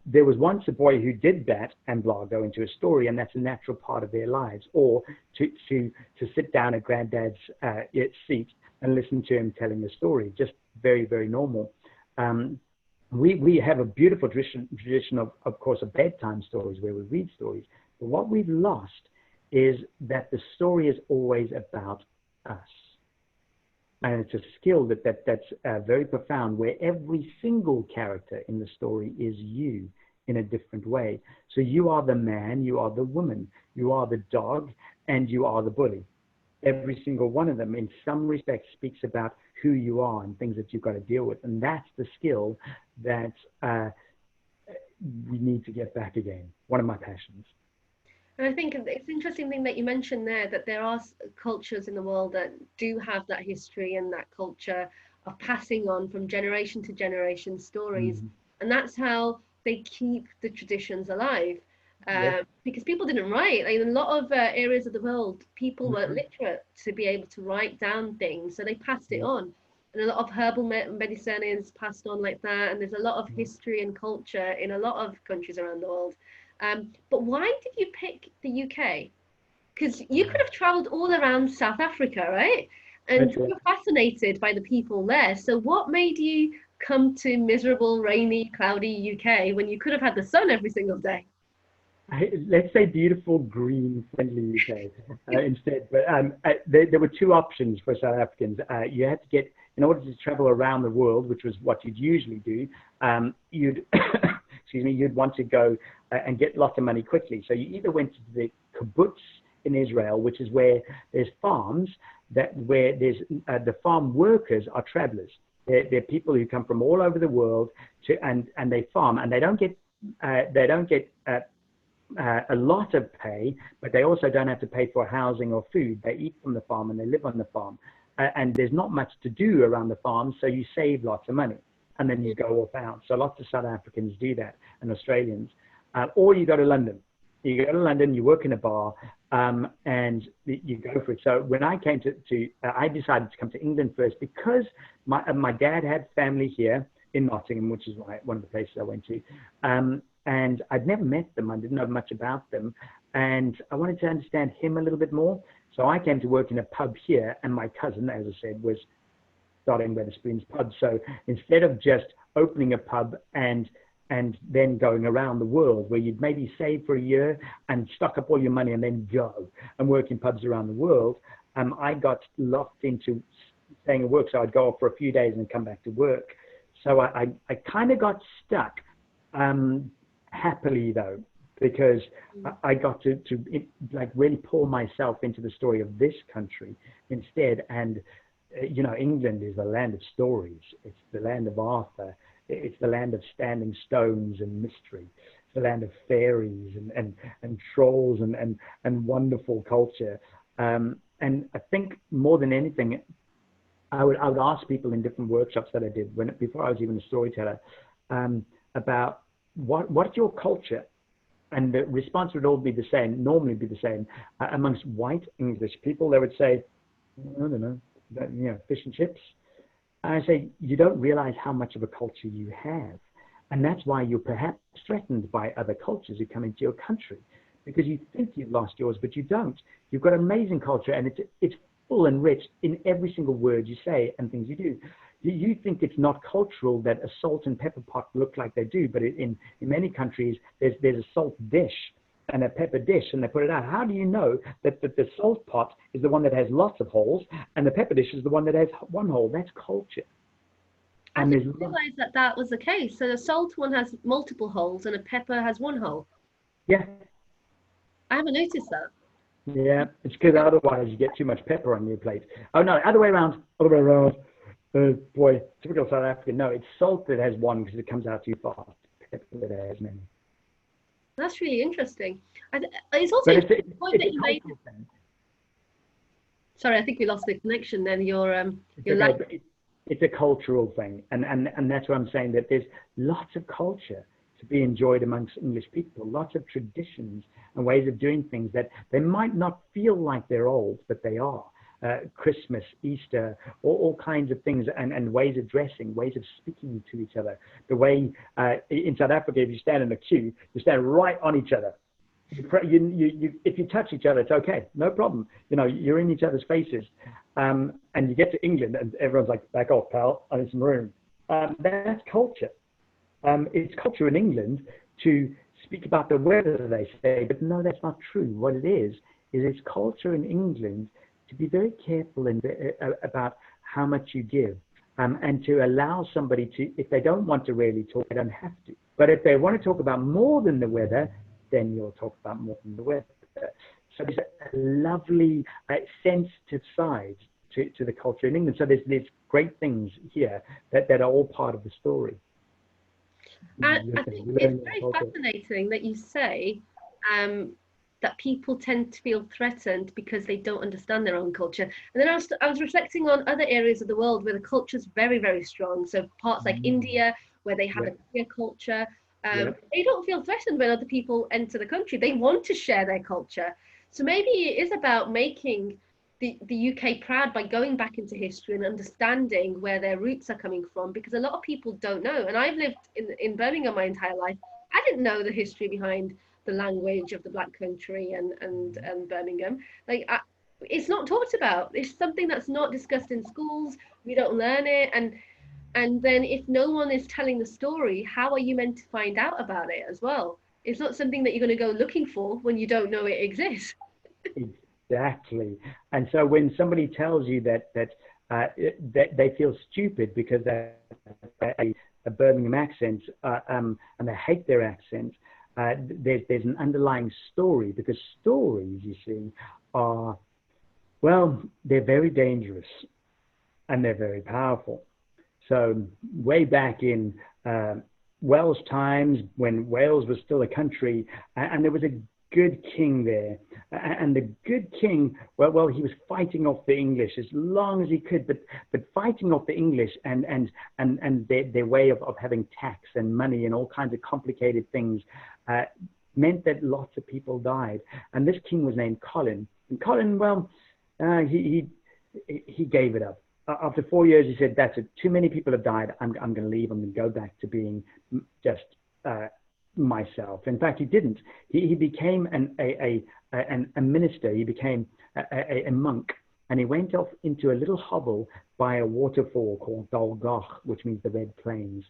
There was once a boy who did that, and blah, go into a story, and that's a natural part of their lives. Or to sit down at granddad's seat and listen to him telling a story, just very, very normal. We have a beautiful tradition of course, of bedtime stories where we read stories. But what we've lost is that the story is always about us. And it's a skill that's very profound, where every single character in the story is you in a different way. So you are the man, you are the woman, you are the dog, and you are the bully. Every single one of them, in some respect, speaks about who you are and things that you've got to deal with. And that's the skill that we need to get back again. One of my passions. And I think it's an interesting thing that you mentioned there, that there are cultures in the world that do have that history and that culture of passing on from generation to generation stories. Mm-hmm. And that's how they keep the traditions alive. Yes. Because people didn't write. Like, in a lot of areas of the world, people mm-hmm. weren't literate to be able to write down things, so they passed it on. And a lot of herbal medicine is passed on like that, and there's a lot of history and culture in a lot of countries around the world. But why did you pick the UK? Because you could have traveled all around South Africa, right? And you were fascinated by the people there. So what made you come to miserable, rainy, cloudy UK when you could have had the sun every single day? Let's say beautiful, green, friendly UK instead. But there were two options for South Africans. You had to get, in order to travel around the world, which was what you'd usually do, you'd you'd want to go and get lots of money quickly. So you either went to the kibbutz in Israel, which is where there's farms, where there's the farm workers are travelers. They're people who come from all over the world and they farm, and they don't get a lot of pay, but they also don't have to pay for housing or food. They eat from the farm and they live on the farm. And there's not much to do around the farm, so you save lots of money. And then you go off out. So lots of South Africans do that, and Australians. Or you go to London. You go to London, you work in a bar, and you go for it. So when I came I decided to come to England first because my dad had family here in Nottingham, which is one of the places I went to. And I'd never met them. I didn't know much about them. And I wanted to understand him a little bit more. So I came to work in a pub here, and my cousin, as I said, was starting Wetherspoon's pub. So instead of just opening a pub and then going around the world, where you'd maybe save for a year and stock up all your money and then go and work in pubs around the world, I got locked into staying at work. So I'd go off for a few days and come back to work. So I kind of got stuck, happily though, because I got to like really pour myself into the story of this country instead. And England is the land of stories. It's the land of Arthur. It's the land of standing stones and mystery. It's the land of fairies and trolls and wonderful culture. And I think more than anything, I would ask people in different workshops that I did before I was even a storyteller about what's your culture. And the response would all be the same, normally be the same. Amongst white English people, they would say, I don't know, fish and chips. And I say, you don't realize how much of a culture you have. And that's why you're perhaps threatened by other cultures who come into your country, because you think you've lost yours, but you don't. You've got amazing culture, and it's full and rich in every single word you say and things you do. You think it's not cultural that a salt and pepper pot look like they do, but in many countries, there's a salt dish and a pepper dish, and they put it out. How do you know that the salt pot is the one that has lots of holes and the pepper dish is the one that has one hole? That's culture. I didn't realize that was the case. So the salt one has multiple holes and a pepper has one hole. Yeah. I haven't noticed that. Yeah, it's because otherwise you get too much pepper on your plate. Oh, no, other way around. Boy, typical South African. No, it's salt that has one because it comes out too fast. Pepper that has many. That's really interesting. It's also it's the point that a you made. Thing. Sorry, I think we lost the connection then. It's a cultural thing, and that's what I'm saying, that there's lots of culture to be enjoyed amongst English people, lots of traditions and ways of doing things that they might not feel like they're old, but they are. Christmas, Easter, all kinds of things, and ways of dressing, ways of speaking to each other. The way in South Africa, if you stand in a queue, you stand right on each other. If you touch each other, it's okay, no problem. You're in each other's faces. And you get to England, and everyone's like, "Back off, pal, I need some room." That's culture. It's culture in England to speak about the weather, they say, but no, that's not true. What it is it's culture in England to be very careful about how much you give, and to allow somebody to, if they don't want to really talk, they don't have to. But if they want to talk about more than the weather, then you'll talk about more than the weather. So there's a lovely sensitive side to the culture in England. So there's great things here that are all part of the story. I think it's very fascinating that you say that people tend to feel threatened because they don't understand their own culture. And then I was reflecting on other areas of the world where the culture is very, very strong. So parts like India, where they have a clear culture, they don't feel threatened when other people enter the country. They want to share their culture. So maybe it is about making the UK proud by going back into history and understanding where their roots are coming from, because a lot of people don't know. And I've lived in Birmingham my entire life. I didn't know the history behind the language of the Black Country and Birmingham. It's not talked about. It's something that's not discussed in schools. We don't learn it. And then if no one is telling the story, how are you meant to find out about it as well? It's not something that you're going to go looking for when you don't know it exists. Exactly. And so when somebody tells you that they feel stupid because they have a Birmingham accent, and they hate their accent, there's an underlying story, because stories, you see, are, well, they're very dangerous and they're very powerful. So way back in Welsh times, when Wales was still a country, and there was a good king there, and the good king, well, he was fighting off the English as long as he could, but fighting off the English and their way of having tax and money and all kinds of complicated things meant that lots of people died. And this king was named Colin. And Colin, well, he gave it up. After 4 years, he said, "That's it. Too many people have died. I'm going to leave. I'm going to go back to being just myself." In fact, he didn't. He became a minister. He became a monk, and he went off into a little hovel by a waterfall called Dalgoch, which means the Red Plains.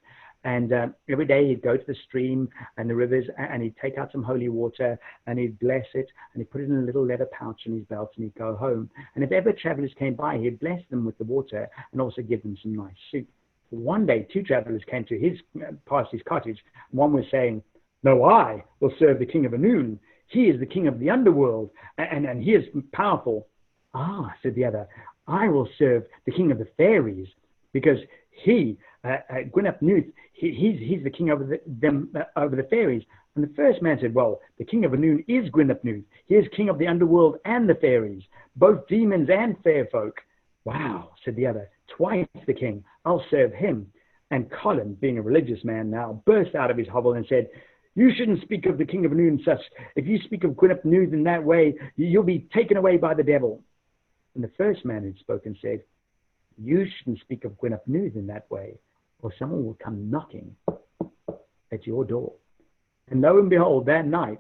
And every day he'd go to the stream and the rivers, and he'd take out some holy water and he'd bless it, and he'd put it in a little leather pouch in his belt, and he'd go home. And if ever travelers came by, he'd bless them with the water and also give them some nice soup. One day, two travelers came to past his cottage. One was saying, "No, I will serve the king of Anoon. He is the king of the underworld, and he is powerful." "Ah," said the other, "I will serve the king of the fairies, because he, Gwyneth Nuth, he's the king over the fairies." And the first man said, "Well, the king of Anoon is Gwyneth Nuth. He is king of the underworld and the fairies, both demons and fair folk." "Wow," said the other, "twice the king. I'll serve him." And Colin, being a religious man now, burst out of his hovel and said, "You shouldn't speak of the king of Anoon such. If you speak of Gwyneth Nuth in that way, you'll be taken away by the devil." And the first man who'd spoken said, "You shouldn't speak of Gwyneth Nuth in that way, or someone will come knocking at your door." And lo and behold, that night,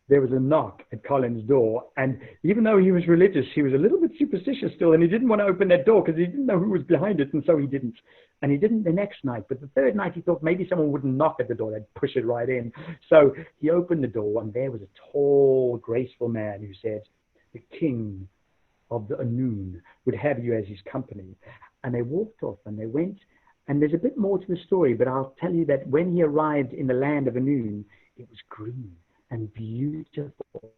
there was a knock at Colin's door, and even though he was religious, he was a little bit superstitious still, and he didn't want to open that door because he didn't know who was behind it, and so he didn't. And he didn't the next night, but the third night he thought maybe someone wouldn't knock at the door, they'd push it right in. So he opened the door, and there was a tall, graceful man who said, "The king of the Anoon would have you as his company." And they walked off, and they went, and there's a bit more to the story, but I'll tell you that when he arrived in the land of Anoon, it was green and beautiful,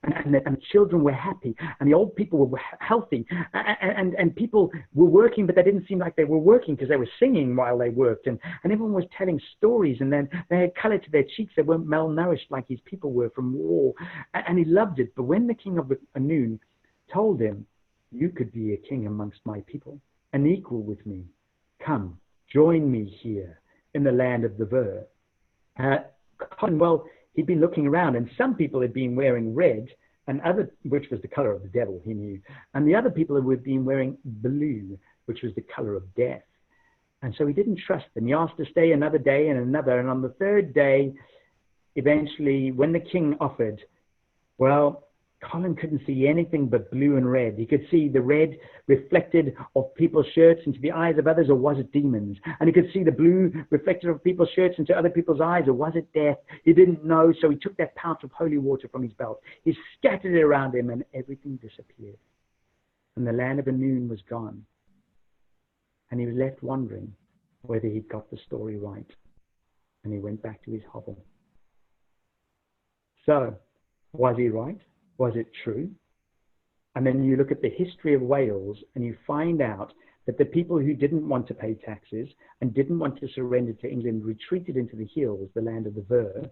and the children were happy, and the old people were healthy, and people were working, but they didn't seem like they were working because they were singing while they worked, and everyone was telling stories, and then they had color to their cheeks. They weren't malnourished like his people were from war, and he loved it. But when the king of Anoon told him, "You could be a king amongst my people, an equal with me. Come, join me here in the land of the Ver." Well, he'd been looking around, and some people had been wearing red, and which was the color of the devil, he knew, and the other people had been wearing blue, which was the color of death. And so he didn't trust them. He asked to stay another day and another, and on the third day, eventually, when the king offered, well, Colin couldn't see anything but blue and red. He could see the red reflected of people's shirts into the eyes of others, or was it demons? And he could see the blue reflected of people's shirts into other people's eyes, or was it death? He didn't know, so he took that pouch of holy water from his belt. He scattered it around him, and everything disappeared. And the land of Anoon was gone. And he was left wondering whether he'd got the story right. And he went back to his hovel. So, was he right? Was it true? And then you look at the history of Wales, and you find out that the people who didn't want to pay taxes and didn't want to surrender to England retreated into the hills, the land of the Ver,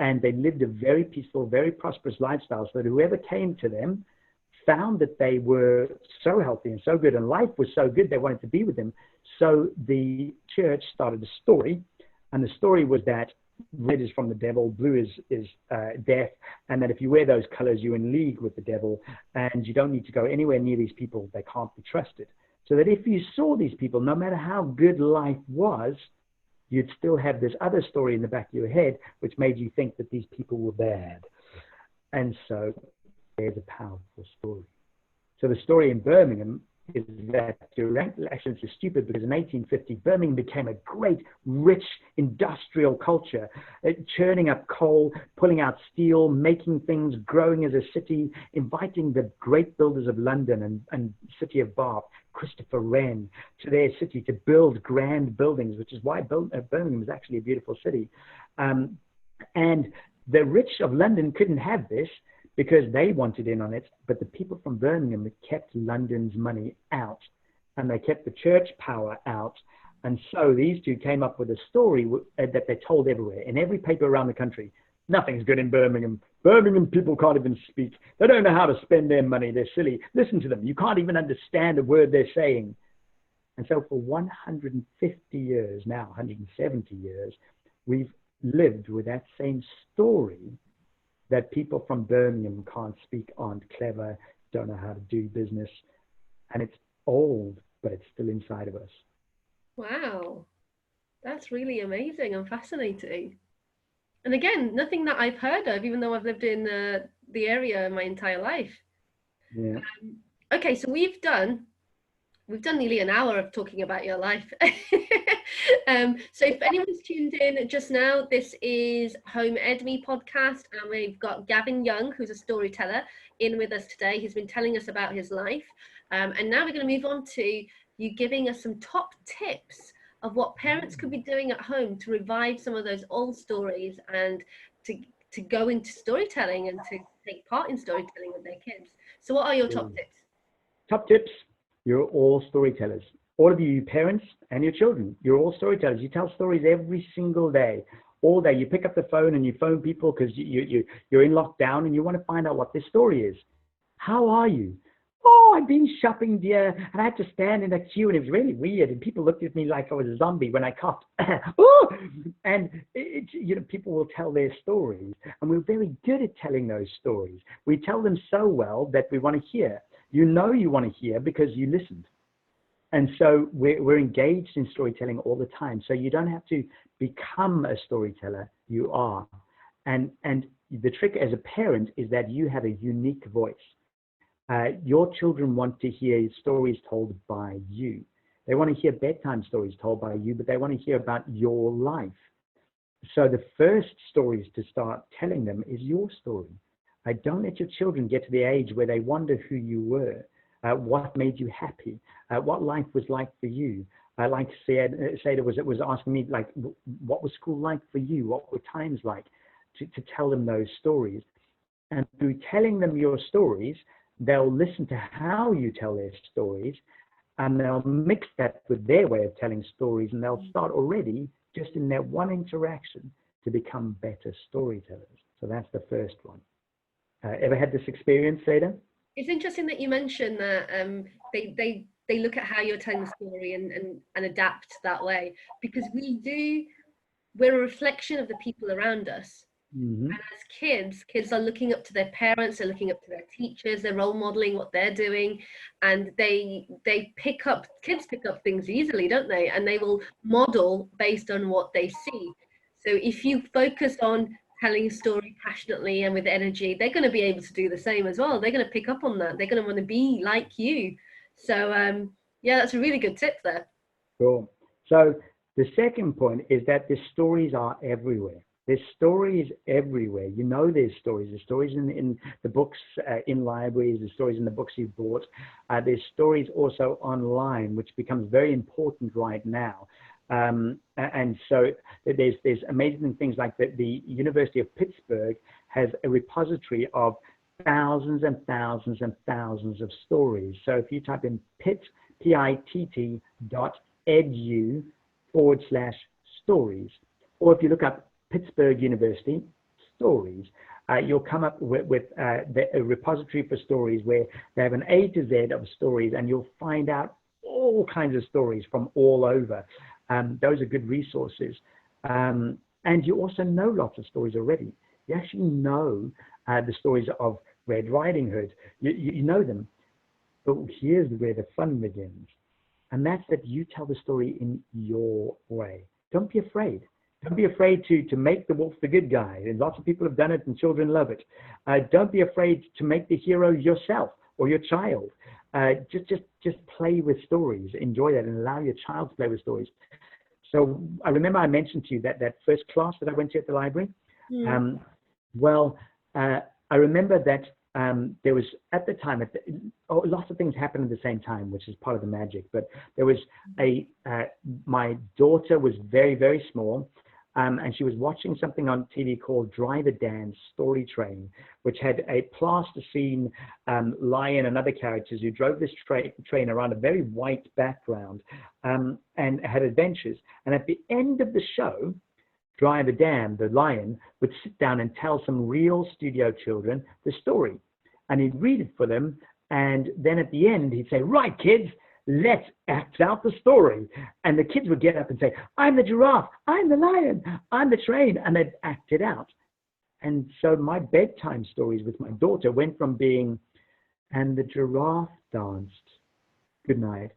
and they lived a very peaceful, very prosperous lifestyle, so that whoever came to them found that they were so healthy and so good, and life was so good, they wanted to be with them. So the church started a story, and the story was that red is from the devil, blue is death, and that if you wear those colors, you're in league with the devil, and you don't need to go anywhere near these people. They can't be trusted. So that if you saw these people, no matter how good life was, you'd still have this other story in the back of your head, which made you think that these people were bad. And so there's a powerful story. So the story in Birmingham is that your actions are stupid, because in 1850, Birmingham became a great, rich industrial culture, churning up coal, pulling out steel, making things, growing as a city, inviting the great builders of London and city of Bath, Christopher Wren, to their city to build grand buildings, which is why Birmingham is actually a beautiful city. And the rich of London couldn't have this, because they wanted in on it, but the people from Birmingham kept London's money out, and they kept the church power out. And so these two came up with a story that they told everywhere, in every paper around the country. Nothing's good in Birmingham. Birmingham people can't even speak. They don't know how to spend their money. They're silly. Listen to them. You can't even understand a word they're saying. And so for 150 years, now 170 years, we've lived with that same story, that people from Birmingham can't speak, aren't clever, don't know how to do business. And it's old, but it's still inside of us. Wow, that's really amazing and fascinating. And again, nothing that I've heard of, even though I've lived in the area my entire life. Yeah. Okay, so we've done nearly an hour of talking about your life. So if anyone's tuned in just now, this is Home Ed Me podcast, and we've got Gavin Young, who's a storyteller, in with us today. He's been telling us about his life. And now we're going to move on to you giving us some top tips of what parents could be doing at home to revive some of those old stories, and to go into storytelling and to take part in storytelling with their kids. So what are your top tips? Top tips. You're all storytellers. All of you parents and your children, you're all storytellers. You tell stories every single day, all day. You pick up the phone and you phone people because you're in lockdown and you want to find out what their story is. How are you? Oh, I've been shopping, dear, and I had to stand in a queue, and it was really weird, and people looked at me like I was a zombie when I coughed. Oh! And people will tell their stories, and we're very good at telling those stories. We tell them so well that we want to hear. You know you want to hear because you listened. And so we're engaged in storytelling all the time. So you don't have to become a storyteller. You are. And the trick as a parent is that you have a unique voice. Your children want to hear stories told by you. They want to hear bedtime stories told by you, but they want to hear about your life. So the first stories to start telling them is your story. Don't let your children get to the age where they wonder who you were, what made you happy, what life was like for you. Like Seda was asking me, like, what was school like for you? What were times like? To tell them those stories. And through telling them your stories, they'll listen to how you tell their stories, and they'll mix that with their way of telling stories, and they'll start already, just in that one interaction, to become better storytellers. So that's the first one. Ever had this experience, Seda? It's interesting that you mentioned that they look at how you're telling the story and adapt that way, because we're a reflection of the people around us. Mm-hmm. And as kids are looking up to their parents, they're looking up to their teachers, they're role modeling what they're doing, and kids pick up things easily, don't they? And they will model based on what they see. So if you focus on telling a story passionately and with energy, they're going to be able to do the same as well. They're going to pick up on that. They're going to want to be like you. So yeah, that's a really good tip there. Cool. So the second point is that the stories are everywhere. There's stories everywhere. You know there's stories. There's stories in the books in libraries. There's stories in the books you've bought. There's stories also online, which becomes very important right now. And so there's amazing things like the University of Pittsburgh has a repository of thousands and thousands and thousands of stories. So if you type in pitt.edu/stories, or if you look up Pittsburgh University stories, you'll come up with a repository for stories where they have an A to Z of stories, and you'll find out all kinds of stories from all over. Those are good resources. And you also know lots of stories already. You actually know the stories of Red Riding Hood. You know them. But here's where the fun begins. And that's that you tell the story in your way. Don't be afraid. Don't be afraid to make the wolf the good guy. And lots of people have done it and children love it. Don't be afraid to make the hero yourself or your child. Just play with stories. Enjoy that and allow your child to play with stories. So I remember I mentioned to you that first class that I went to at the library. Mm. I remember that there was, at the time, lots of things happened at the same time, which is part of the magic. But there was my daughter was very, very small. And she was watching something on TV called Driver Dan's Story Train, which had a plasticine lion and other characters who drove this train around a very white background and had adventures. And at the end of the show, Driver Dan, the lion, would sit down and tell some real studio children the story. And he'd read it for them. And then at the end, he'd say, "Right, kids, let's act out the story." And the kids would get up and say, "I'm the giraffe, I'm the lion, I'm the train," and they'd act it out. And so my bedtime stories with my daughter went from being, "And the giraffe danced, good night,"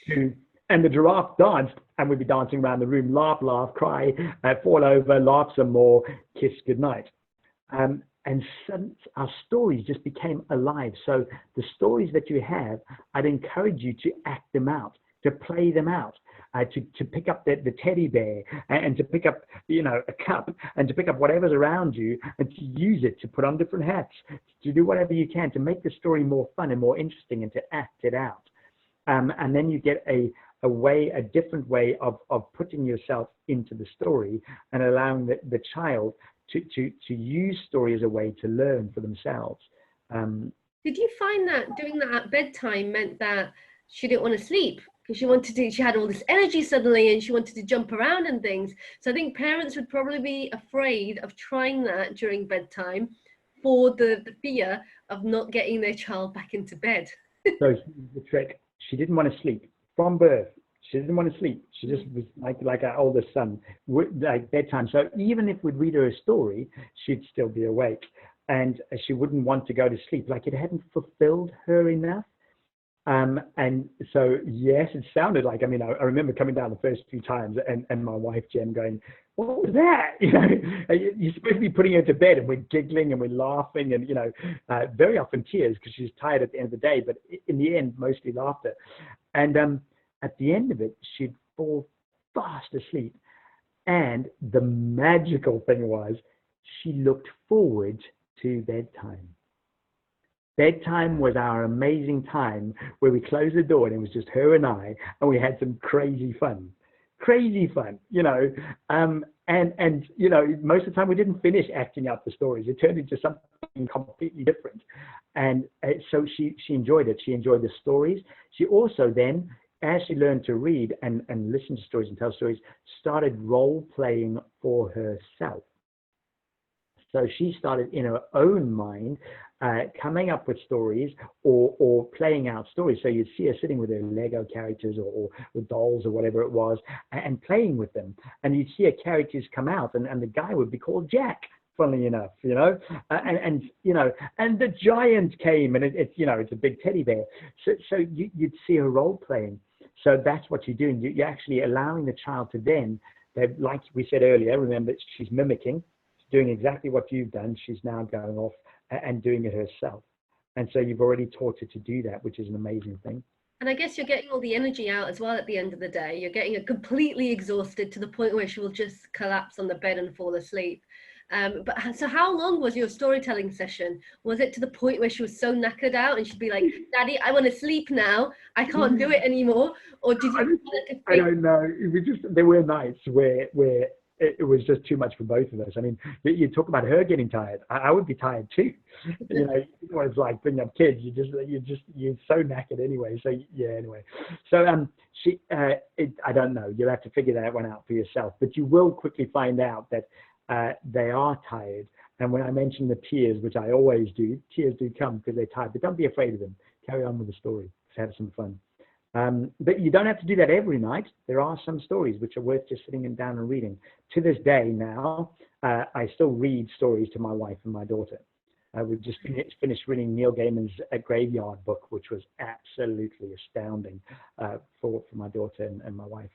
to, "And the giraffe danced," and we'd be dancing around the room, laugh, laugh, cry, fall over, laugh some more, kiss good night. And since our stories just became alive. So the stories that you have, I'd encourage you to act them out, to play them out, to pick up the teddy bear and to pick up, a cup and to pick up whatever's around you and to use it, to put on different hats, to do whatever you can to make the story more fun and more interesting and to act it out. And then you get a different way of putting yourself into the story and allowing the child to use story as a way to learn for themselves. Did you find that doing that at bedtime meant that she didn't want to sleep because she had all this energy suddenly and she wanted to jump around and things? So I think parents would probably be afraid of trying that during bedtime for the fear of not getting their child back into bed. So the trick, she didn't want to sleep from birth. She didn't want to sleep. She just was like our oldest son, like bedtime. So even if we'd read her a story, she'd still be awake. And she wouldn't want to go to sleep. Like it hadn't fulfilled her enough. And so, yes, it sounded like, I mean, I remember coming down the first few times and my wife, Jen, going, what was that? You know, you're supposed to be putting her to bed, and we're giggling and we're laughing and, you know, very often tears because she's tired at the end of the day, but in the end, mostly laughter. And at the end of it, she'd fall fast asleep. And the magical thing was she looked forward to bedtime. Bedtime was our amazing time where we closed the door and it was just her and I, and we had some crazy fun, you know. And you know, most of the time we didn't finish acting out the stories. It turned into something completely different. And so she enjoyed it. She enjoyed the stories. She also then, as she learned to read and listen to stories and tell stories, started role playing for herself. So she started in her own mind coming up with stories or playing out stories. So you'd see her sitting with her Lego characters or dolls or whatever it was and playing with them. And you'd see her characters come out and the guy would be called Jack, funnily enough, you know, and you know, and the giant came and it's, you know, it's a big teddy bear. So you'd see her role playing. So that's what you're doing. You're actually allowing the child to then, like we said earlier, remember she's mimicking, doing exactly what you've done. She's now going off and doing it herself. And so you've already taught her to do that, which is an amazing thing. And I guess you're getting all the energy out as well at the end of the day. You're getting her completely exhausted to the point where she will just collapse on the bed and fall asleep. But so how long was your storytelling session? Was it to the point where she was so knackered out and she'd be like, Daddy, I want to sleep now. I can't do it anymore. Or did you? I don't know. There were nights where it was just too much for both of us. I mean, you talk about her getting tired. I would be tired too. You know, what it's like bringing up kids. You're so knackered anyway. So yeah, anyway. So I don't know. You'll have to figure that one out for yourself. But you will quickly find out that they are tired. And when I mention the tears, which I always do, tears do come because they're tired. But don't be afraid of them. Carry on with the story. Just have some fun. But you don't have to do that every night. There are some stories which are worth just sitting down and reading. To this day now, I still read stories to my wife and my daughter. We've just finished reading Neil Gaiman's Graveyard book, which was absolutely astounding for my daughter and my wife.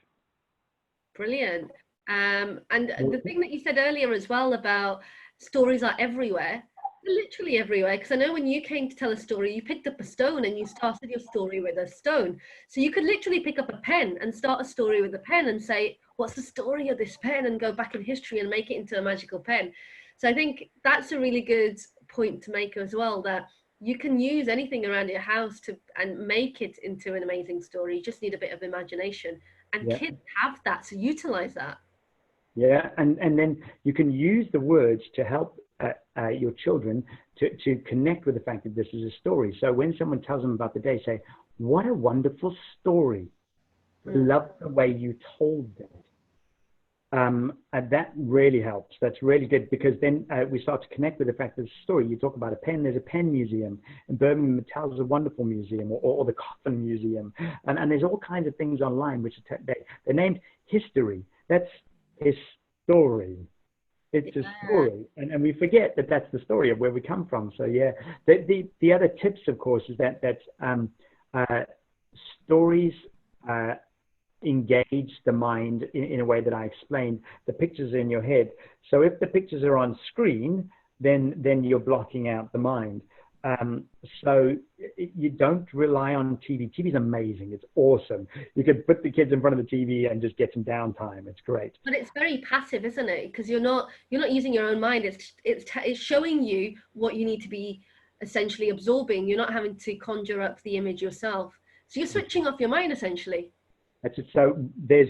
Brilliant. And the thing that you said earlier as well about stories are everywhere. Literally everywhere, because I know when you came to tell a story, you picked up a stone and you started your story with a stone. So you could literally pick up a pen and start a story with a pen and say, what's the story of this pen, and go back in history and make it into a magical pen. So I think that's a really good point to make as well, that you can use anything around your house and make it into an amazing story. You just need a bit of imagination, and kids have that, so utilize that. Yeah, and then you can use the words to help your children to connect with the fact that this is a story. So when someone tells them about the day, say, what a wonderful story. Love the way you told that. That really helps. That's really good, because then we start to connect with the fact that it's a story. You talk about a pen. There's a pen museum in Birmingham. Mattel's a wonderful museum, or the Coffin Museum. And there's all kinds of things online which they're named history. That's his story. It's a story, and we forget that that's the story of where we come from. So yeah, the other tips, of course, is that stories engage the mind in a way that I explained. The pictures are in your head. So if the pictures are on screen, then you're blocking out the mind. So you don't rely on TV. TV is amazing. It's awesome. You can put the kids in front of the TV and just get some downtime. It's great. But it's very passive, isn't it? Because you're not using your own mind. It's showing you what you need to be essentially absorbing. You're not having to conjure up the image yourself. So you're switching off your mind essentially. That's it. So there's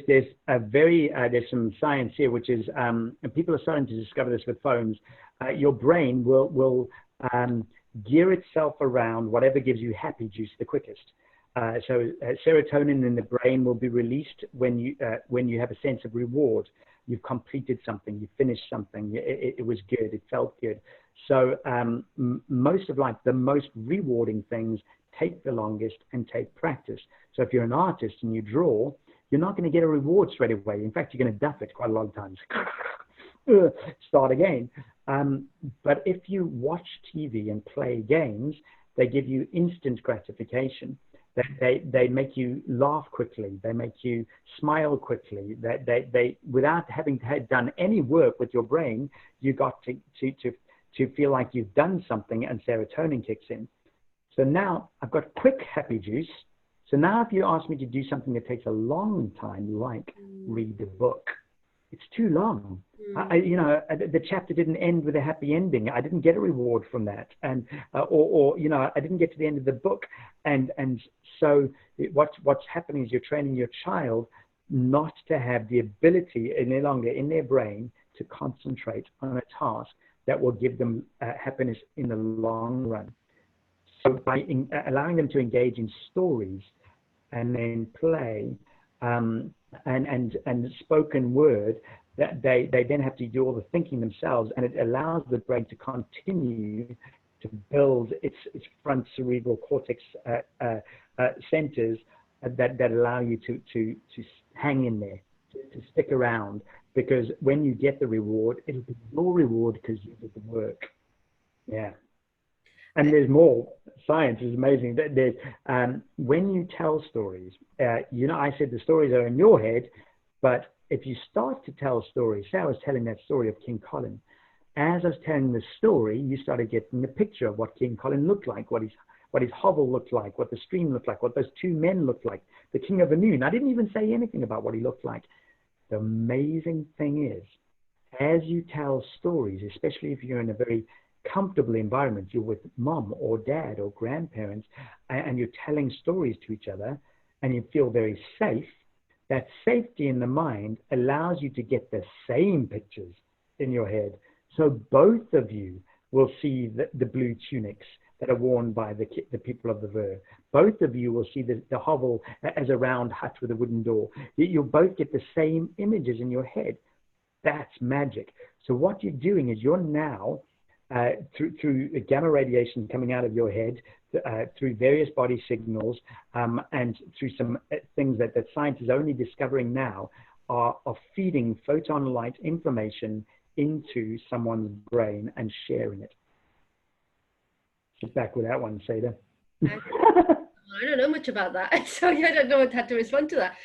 some science here, which is, and people are starting to discover this with phones. Your brain will gear itself around whatever gives you happy juice the quickest. So serotonin in the brain will be released when you have a sense of reward. You've completed something, you finished something, it was good, it felt good. So most of life, the most rewarding things take the longest and take practice. So if you're an artist and you draw, you're not going to get a reward straight away. In fact, you're going to duff it quite a lot of times. Start again. But if you watch TV and play games, they give you instant gratification. They make you laugh quickly. They make you smile quickly. They without having done any work with your brain, you got to feel like you've done something, and serotonin kicks in. So now I've got quick happy juice. So now if you ask me to do something that takes a long time, like read a book, it's too long. The chapter didn't end with a happy ending. I didn't get a reward from that, and or I didn't get to the end of the book, and so what's happening is you're training your child not to have the ability any longer in their brain to concentrate on a task that will give them happiness in the long run. So by allowing them to engage in stories and then play and spoken word, that they then have to do all the thinking themselves, and it allows the brain to continue to build its front cerebral cortex centers that allow you to hang in there, to stick around, because when you get the reward, it'll be your reward because you did the work. Yeah. And there's more. Science is amazing. There's, when you tell stories, I said the stories are in your head, but if you start to tell stories, say I was telling that story of King Colin, as I was telling the story, you started getting the picture of what King Colin looked like, what his hovel looked like, what the stream looked like, what those two men looked like, the King of the Noon. I didn't even say anything about what he looked like. The amazing thing is, as you tell stories, especially if you're in a very comfortable environment, you're with mom or dad or grandparents, and you're telling stories to each other, and you feel very safe, that safety in the mind allows you to get the same pictures in your head. So both of you will see the blue tunics that are worn by the people of the Ver. Both of you will see the hovel as a round hut with a wooden door. You'll both get the same images in your head. That's magic. So what you're doing is you're now, through gamma radiation coming out of your head, through various body signals, and through some things that science is only discovering now, are feeding photon light information into someone's brain and sharing it. Sit back with that one, Seda. I don't know much about that, so I don't know how to respond to that.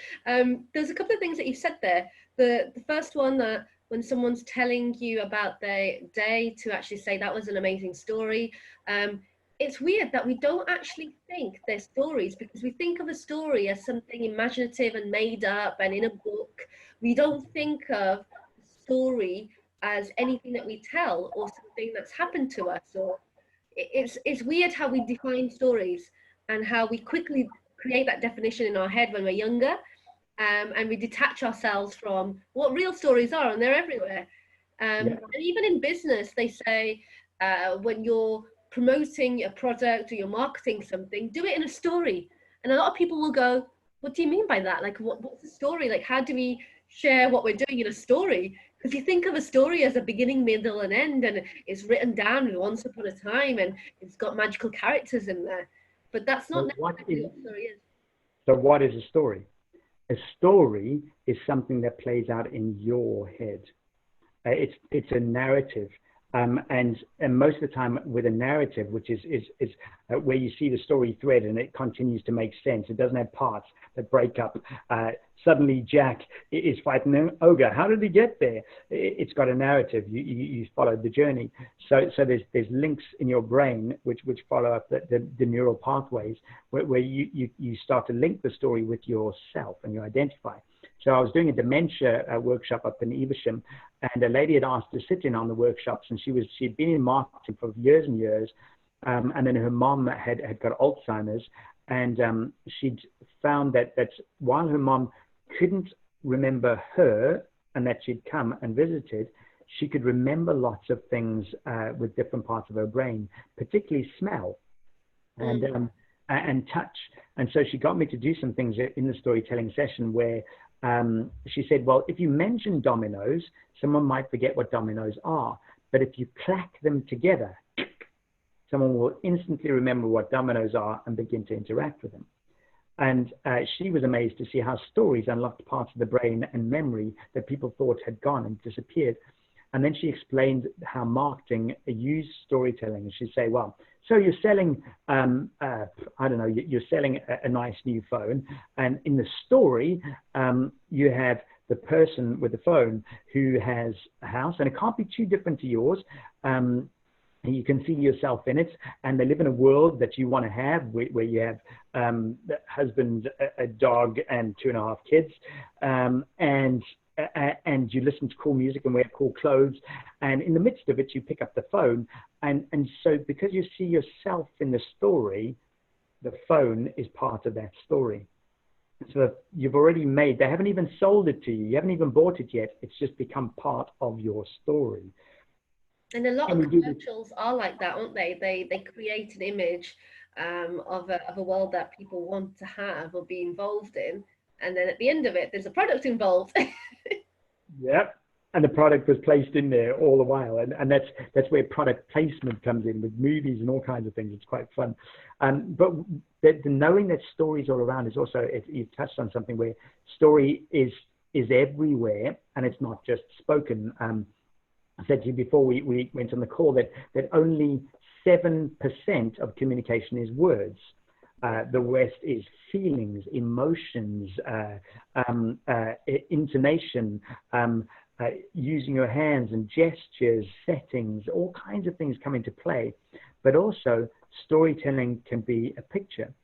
There's a couple of things that you said there. The first one, that when someone's telling you about their day, to actually say that was an amazing story. It's weird that we don't actually think they're stories, because we think of a story as something imaginative and made up and in a book. We don't think of story as anything that we tell or something that's happened to us. Or it's weird how we define stories and how we quickly create that definition in our head when we're younger, and we detach ourselves from what real stories are, and they're everywhere. And even in business, they say when you're promoting a product or you're marketing something, do it in a story. And a lot of people will go, what do you mean by that? Like, what's the story? Like, how do we share what we're doing in a story? Because you think of a story as a beginning, middle, and end, and it's written down once upon a time, and it's got magical characters in there. But that's not necessarily what a story is. So what is a story? A story is something that plays out in your head. It's a narrative. And most of the time with a narrative, which is where you see the story thread and it continues to make sense. It doesn't have parts that break up. Suddenly Jack is fighting an ogre. How did he get there? It's got a narrative. You followed the journey. So there's links in your brain which follow up the neural pathways where you start to link the story with yourself and you identify. So I was doing a dementia workshop up in Evesham, and a lady had asked to sit in on the workshops, and she'd been in marketing for years and years, and then her mom had got Alzheimer's, and she'd found that while her mom couldn't remember her and that she'd come and visited, she could remember lots of things with different parts of her brain, particularly smell and touch. And so she got me to do some things in the storytelling session where she said, well, if you mention dominoes, someone might forget what dominoes are. But if you clack them together, someone will instantly remember what dominoes are and begin to interact with them. And she was amazed to see how stories unlocked parts of the brain and memory that people thought had gone and disappeared. And then she explained how marketing used storytelling. And she'd say, well, So you're selling, I don't know, you're selling a nice new phone, and in the story, you have the person with the phone who has a house, and it can't be too different to yours. You can see yourself in it, and they live in a world that you want to have, where you have a husband, a dog, and 2.5 kids, and you listen to cool music and wear cool clothes, and in the midst of it, you pick up the phone, and so because you see yourself in the story, the phone is part of that story. So you've already made, they haven't even sold it to you, you haven't even bought it yet, it's just become part of your story. And a lot of commercials are like that, aren't they? They create an image of a world that people want to have or be involved in, and then at the end of it, there's a product involved. Yep. And the product was placed in there all the while, and that's where product placement comes in with movies and all kinds of things. It's quite fun. But the knowing that stories all around is also, you've touched on something where story is everywhere, and it's not just spoken. I said to you before we went on the call that only 7% of communication is words. The rest is feelings, emotions, intonation, using your hands and gestures, settings, all kinds of things come into play. But also, storytelling can be a picture.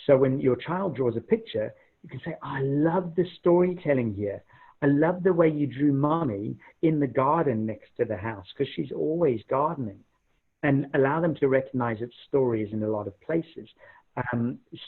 So when your child draws a picture, you can say, oh, I love the storytelling here. I love the way you drew mommy in the garden next to the house, because she's always gardening. And allow them to recognize that story is in a lot of places.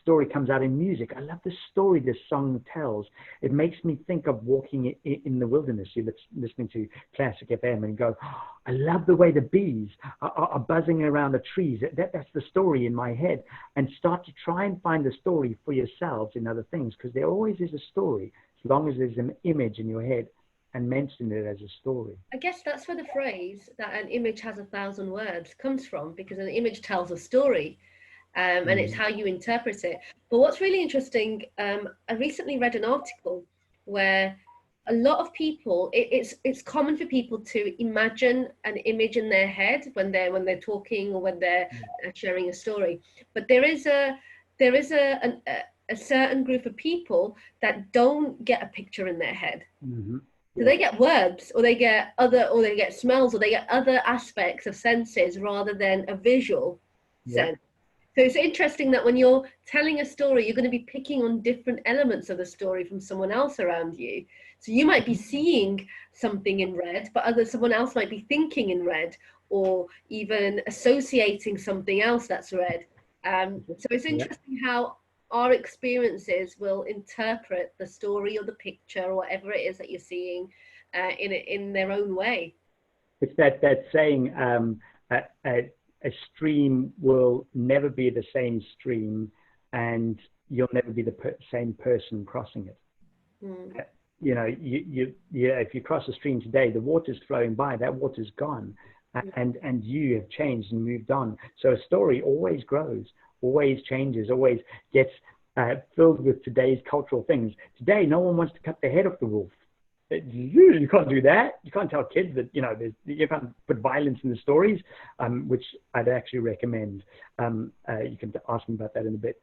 Story comes out in music. I love the story this song tells. It makes me think of walking in the wilderness. You're listening to Classic FM and go, oh, I love the way the bees are buzzing around the trees. That's the story in my head. And start to try and find the story for yourselves in other things, because there always is a story, as long as there's an image in your head and mention it as a story. I guess that's where the phrase that an image has 1,000 words comes from, because an image tells a story. And it's how you interpret it. But what's really interesting, I recently read an article where a lot of people, it's common for people to imagine an image in their head when they're talking or when they're sharing a story. But there is a certain group of people that don't get a picture in their head. Mm-hmm. So they get words, or they get smells, or they get other aspects of senses rather than a visual sense. So it's interesting that when you're telling a story, you're going to be picking on different elements of the story from someone else around you. So you might be seeing something in red, but someone else might be thinking in red, or even associating something else that's red. So it's interesting how our experiences will interpret the story or the picture or whatever it is that you're seeing in their own way. It's that saying, a stream will never be the same stream, and you'll never be the same person crossing it. You know, if you cross a stream today, the water's flowing by, that water's gone, and you have changed and moved on. So a story always grows, always changes, always gets filled with today's cultural things. Today, no one wants to cut the head off the wolf. You can't do that. You can't tell kids that, you know, you can't put violence in the stories, which I'd actually recommend. You can ask me about that in a bit.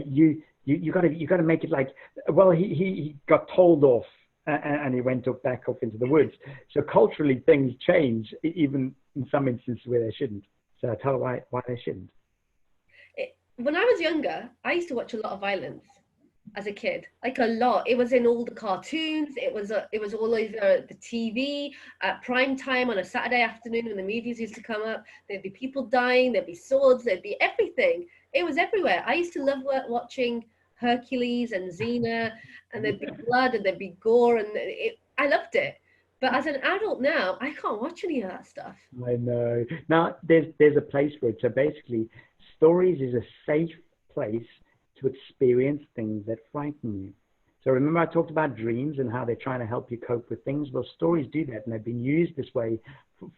You got to make it like, well, he got told off and he went back off into the woods. So culturally, things change, even in some instances where they shouldn't. So I tell why they shouldn't. When I was younger, I used to watch a lot of violence. As a kid, like a lot. It was in all the cartoons. It was all over the TV at prime time on a Saturday afternoon when the movies used to come up. There'd be people dying. There'd be swords. There'd be everything. It was everywhere. I used to love watching Hercules and Xena, and there'd be blood and there'd be gore, and I loved it. But as an adult now, I can't watch any of that stuff. I know. Now there's a place for it. So basically, stories is a safe place to experience things that frighten you. So remember I talked about dreams and how they're trying to help you cope with things? Well, stories do that, and they've been used this way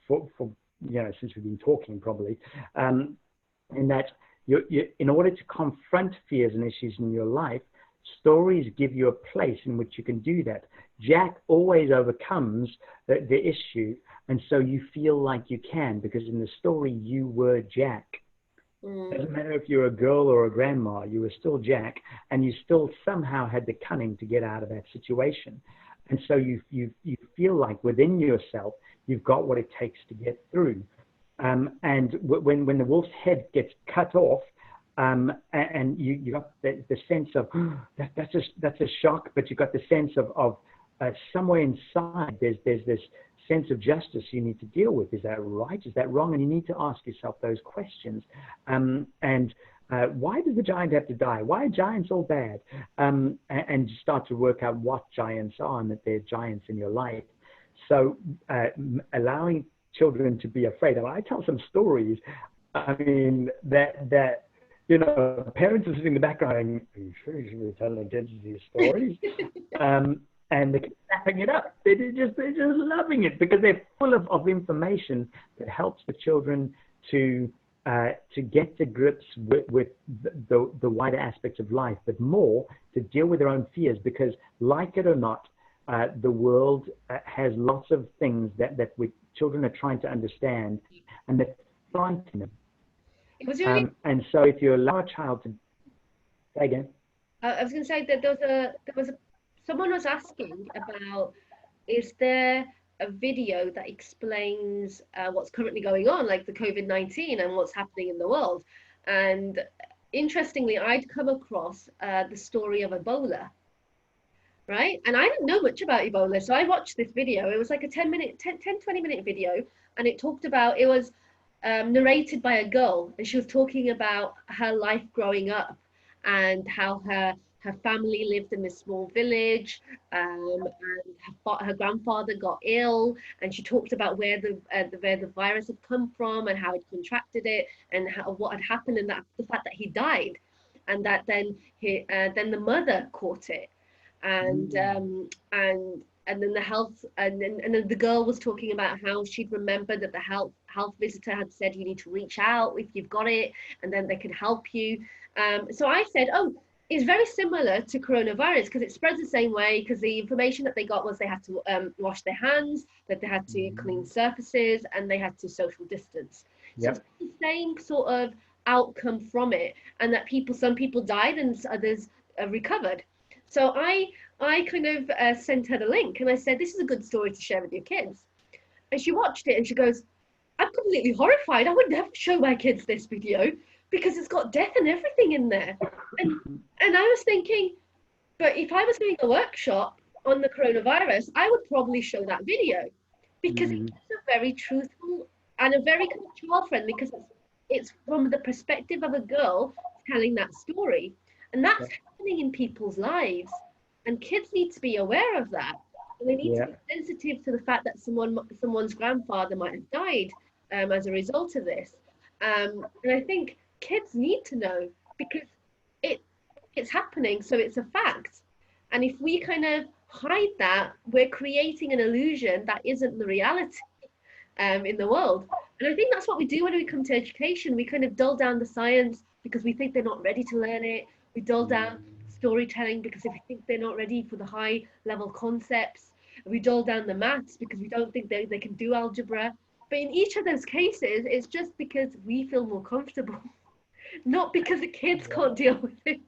for you know, since we've been talking probably, in that you in order to confront fears and issues in your life, stories give you a place in which you can do that. Jack always overcomes the issue, and so you feel like you can, because in the story you were Jack. Doesn't matter if you're a girl or a grandma, you were still Jack, and you still somehow had the cunning to get out of that situation. And so you feel like within yourself, you've got what it takes to get through. And when the wolf's head gets cut off, and you got the sense of that's a shock, but you got the sense of somewhere inside there's this sense of justice you need to deal with. Is that right? Is that wrong? And you need to ask yourself those questions. Why does the giant have to die? Why are giants all bad? And you start to work out what giants are and that they're giants in your life. So allowing children to be afraid. And I tell some stories. I mean that you know, parents are sitting in the background going, "Are you sure you should be telling these stories?" And they're snapping it up. They're just loving it because they're full of information that helps the children to get to grips with the wider aspects of life, but more to deal with their own fears. Because, like it or not, the world has lots of things that children are trying to understand and that frighten them. And so, if you allow a child to say again, I was going to say that there was someone was asking about, is there a video that explains what's currently going on, like the COVID-19 and what's happening in the world? And interestingly, I'd come across the story of Ebola, right? And I didn't know much about Ebola, so I watched this video. It was like a 20 minute video, and it talked about, it was narrated by a girl, and she was talking about her life growing up and how her family lived in this small village, and her grandfather got ill, and she talked about where the virus had come from and how he'd contracted it, and what had happened, and the fact that he died, and that then the mother caught it, and then the girl was talking about how she'd remembered that the health visitor had said, you need to reach out if you've got it, and then they can help you. So I said, oh, it's very similar to coronavirus because it spreads the same way, because the information that they got was they had to wash their hands, that they had to clean surfaces, and they had to social distance. So it's the same sort of outcome from it, and that some people died and others recovered. So I kind of sent her the link, and I said, this is a good story to share with your kids. And she watched it and she goes, I'm completely horrified. I would never show my kids this video because it's got death and everything in there. And I was thinking, but if I was doing a workshop on the coronavirus, I would probably show that video because it's a very truthful and a very kind of child friendly, because it's from the perspective of a girl telling that story. And that's happening in people's lives. And kids need to be aware of that. And they need to be sensitive to the fact that someone's grandfather might have died as a result of this. And I think kids need to know, because it's happening, so it's a fact. And if we kind of hide that, we're creating an illusion that isn't the reality in the world. And I think that's what we do when we come to education. We kind of dull down the science because we think they're not ready to learn it. We dull down storytelling because if we think they're not ready for the high level concepts. We dull down the maths because we don't think they can do algebra. But in each of those cases, it's just because we feel more comfortable, not because the kids can't deal with it.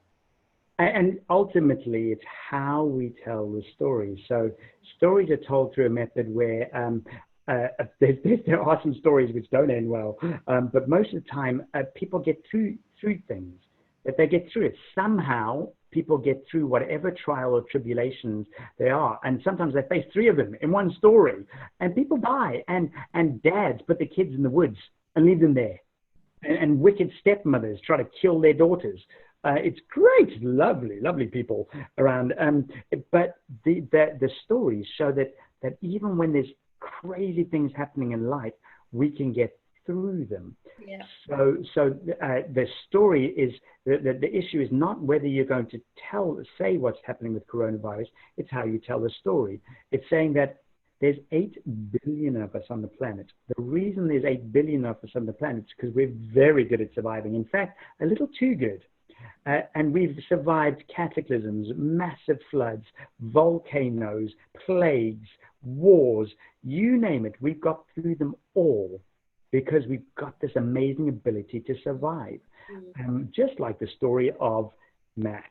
And ultimately, it's how we tell the story. So stories are told through a method where there are some stories which don't end well, but most of the time, people get through things. That they get through it. Somehow, people get through whatever trial or tribulations they are. And sometimes they face 3 of them in one story. And people die. And dads put the kids in the woods and leave them there. And wicked stepmothers try to kill their daughters. It's great, lovely people around. But the stories show that even when there's crazy things happening in life, we can get through them. Yeah. So the story is the issue is not whether you're going to say what's happening with coronavirus. It's how you tell the story. It's saying that there's 8 billion of us on the planet. The reason there's 8 billion of us on the planet is because we're very good at surviving. In fact, a little too good. And we've survived cataclysms, massive floods, volcanoes, plagues, wars, you name it. We've got through them all because we've got this amazing ability to survive. Just like the story of Max.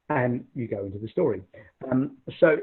And you go into the story. So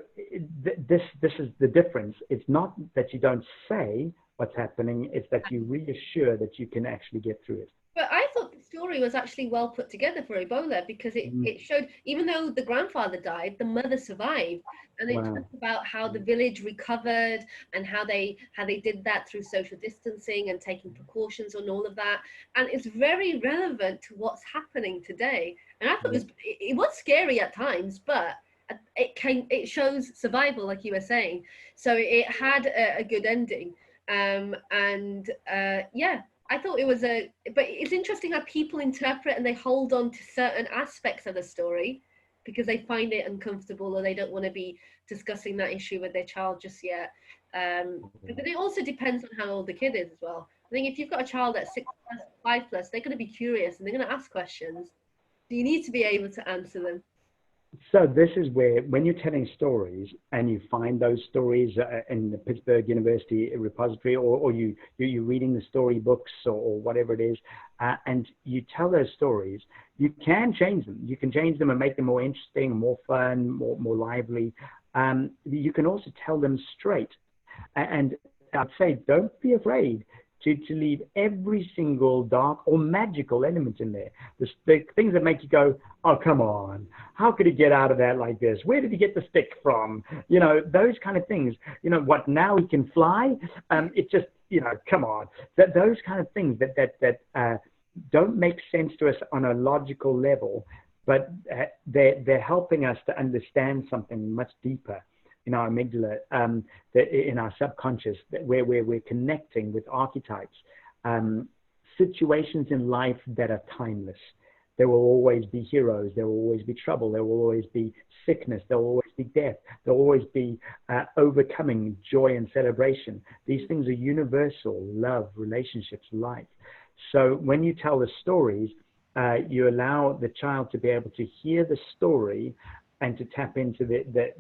this is the difference. It's not that you don't say what's happening, it's that you reassure that you can actually get through it. But I thought the story was actually well put together for Ebola, because it showed, even though the grandfather died, the mother survived. And it talked about how the village recovered and how they did that through social distancing and taking precautions on all of that. And it's very relevant to what's happening today. And I thought it was scary at times, but it shows survival, like you were saying. So it had a good ending. Yeah, I thought it was but it's interesting how people interpret and they hold on to certain aspects of the story because they find it uncomfortable or they don't want to be discussing that issue with their child just yet. But it also depends on how old the kid is as well. I think if you've got a child that's 6+, 5+, they're going to be curious and they're going to ask questions. So you need to be able to answer them. So this is where, when you're telling stories and you find those stories in the Pittsburgh University repository, or you're reading the storybooks or whatever it is, and you tell those stories, you can change them. You can change them and make them more interesting, more fun, more lively. You can also tell them straight. And I'd say, don't be afraid to leave every single dark or magical element in there. The things that make you go, oh, come on, how could he get out of that like this? Where did he get the stick from? You know, those kind of things. You know, what, now he can fly? It just, you know, come on. Those kind of things that don't make sense to us on a logical level, but they're helping us to understand something much deeper in our amygdala, in our subconscious, where we're connecting with archetypes, situations in life that are timeless. There will always be heroes. There will always be trouble. There will always be sickness. There will always be death. There will always be overcoming, joy and celebration. These things are universal: love, relationships, life. So when you tell the stories, you allow the child to be able to hear the story and to tap into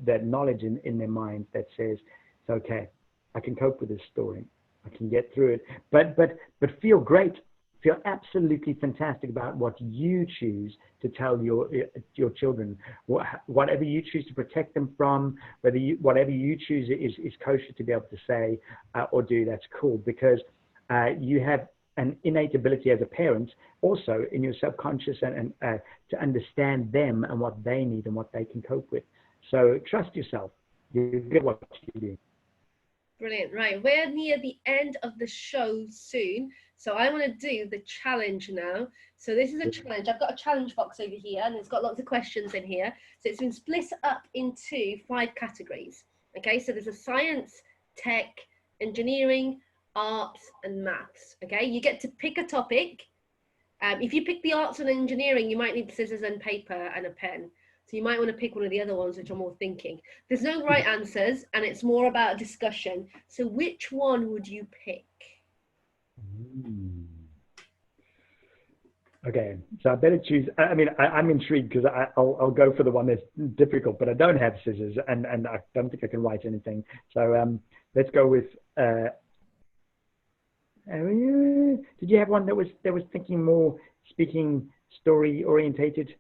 that knowledge in their mind that says, it's okay, I can cope with this story, I can get through it, but feel great, feel absolutely fantastic about what you choose to tell your children, whatever you choose to protect them from, whatever you choose is kosher to be able to say or do. That's cool, because you have an innate ability as a parent also in your subconscious and to understand them and what they need and what they can cope with. So trust yourself. You get what you do. Brilliant. Right, we're near the end of the show soon, so I want to do the challenge now. So this is a challenge. I've got a challenge box over here and it's got lots of questions in here. So it's been split up into 5 categories. Okay, so there's a science, tech, engineering, arts and maths. Okay, you get to pick a topic. If you pick the arts and engineering, you might need scissors and paper and a pen. So you might want to pick one of the other ones, which are more thinking. There's no right answers, and it's more about a discussion. So which one would you pick? Okay, so I better choose. I mean, I'm intrigued because I'll go for the one that's difficult, but I don't have scissors, and I don't think I can write anything. So let's go with. Did you have one that was thinking more, speaking, story orientated?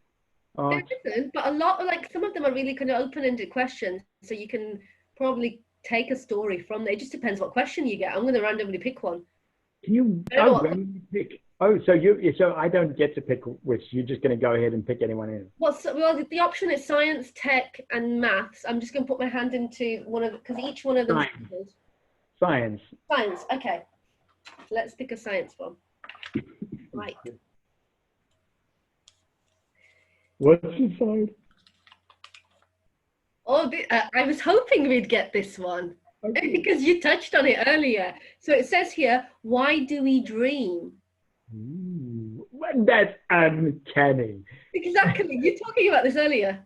There isn't, but a lot, like some of them are really kind of open-ended questions, so you can probably take a story from there. It just depends what question you get. I'm going to randomly pick one. Can you randomly pick? Oh, so I don't get to pick which. You're just going to go ahead and pick anyone in. Well, the option is science, tech, and maths. I'm just going to put my hand into one of, because each one of them. Science. Science. Okay. Let's pick a science one. Right. What's inside? Oh, I was hoping we'd get this one. Okay. Because you touched on it earlier. So it says here, why do we dream? Ooh, that's uncanny. Exactly. You're talking about this earlier.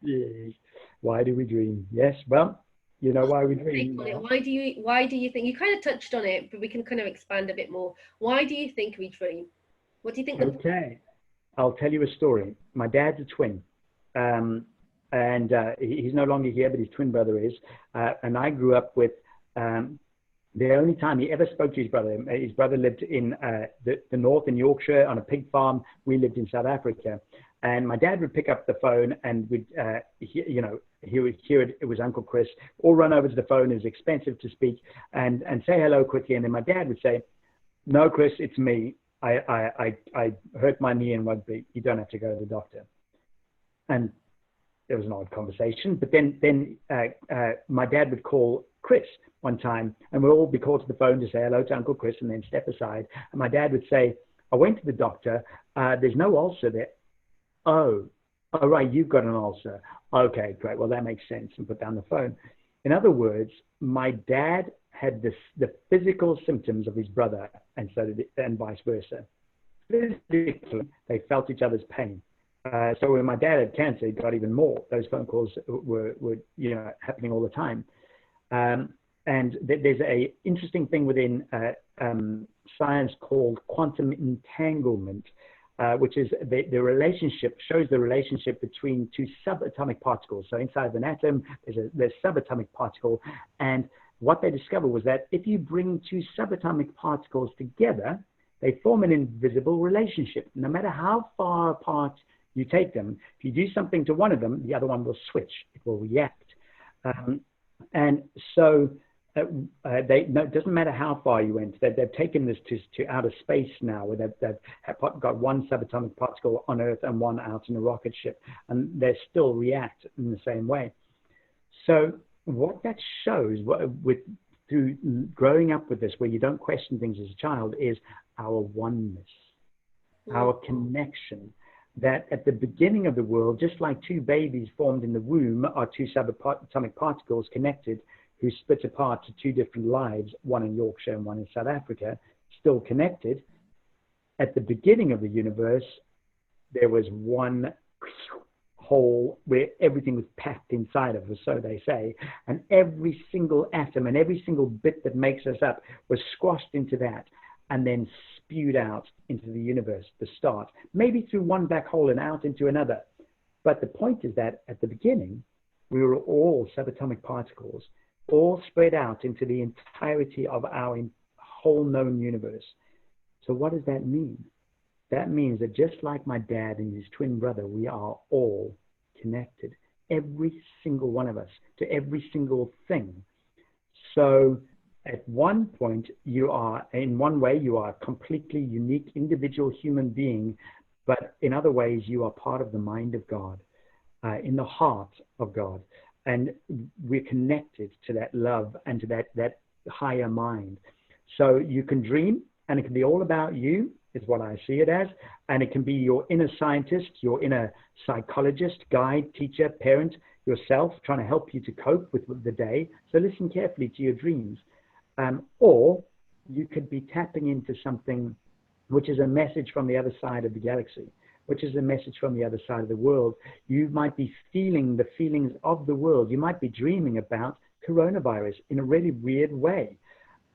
Yes. Why do we dream? Yes. Well, you know why we dream. Why do you think, you kind of touched on it, but we can kind of expand a bit more. Why do you think we dream? What do you think? Okay. I'll tell you a story. My dad's a twin. And he's no longer here, but his twin brother is. And I grew up with The only time he ever spoke to his brother lived in the north in Yorkshire on a pig farm. We lived in South Africa. And my dad would pick up the phone and he would hear it. It was Uncle Chris. All run over to the phone. It was expensive to speak and say hello quickly. And then my dad would say, "No, Chris, it's me. I hurt my knee in rugby. You don't have to go to the doctor." And it was an odd conversation. But then my dad would call Chris one time, and we'd all be called to the phone to say hello to Uncle Chris and then step aside. And my dad would say, "I went to the doctor. There's no ulcer there." Oh, right, you've got an ulcer. Okay, great. Well, that makes sense. And put down the phone. In other words, my dad had the physical symptoms of his brother, and vice versa. Physically, they felt each other's pain. So when my dad had cancer, he got even more. Those phone calls were happening all the time. And there's a interesting thing within science called quantum entanglement, which is the relationship, shows the relationship between two subatomic particles. So inside of an atom, there's a subatomic particle. And what they discovered was that if you bring two subatomic particles together, they form an invisible relationship. No matter how far apart you take them, if you do something to one of them, the other one will switch. It will react. And so it doesn't matter how far you went. They've taken this to outer space now, where they've got one subatomic particle on Earth and one out in a rocket ship, and they still react in the same way. So what that shows, through growing up with this, where you don't question things as a child, is our oneness, our connection. That at the beginning of the world, just like two babies formed in the womb are two subatomic particles connected, who split apart to two different lives, one in Yorkshire and one in South Africa, still connected. At the beginning of the universe, there was one hole where everything was packed inside of us, so they say, and every single atom and every single bit that makes us up was squashed into that and then spewed out into the universe, the start, maybe through one black hole and out into another. But the point is that at the beginning, we were all subatomic particles, all spread out into the entirety of our whole known universe. So what does that mean? That means that just like my dad and his twin brother, we are all connected, every single one of us, to every single thing. So at one point, in one way, you are a completely unique individual human being, but in other ways, you are part of the mind of God, in the heart of God. And we're connected to that love and to that higher mind. So you can dream, and it can be all about you, is what I see it as. And it can be your inner scientist, your inner psychologist, guide, teacher, parent, yourself, trying to help you to cope with the day. So listen carefully to your dreams. Or you could be tapping into something which is a message from the other side of the galaxy, which is a message from the other side of the world. You might be feeling the feelings of the world. You might be dreaming about coronavirus in a really weird way.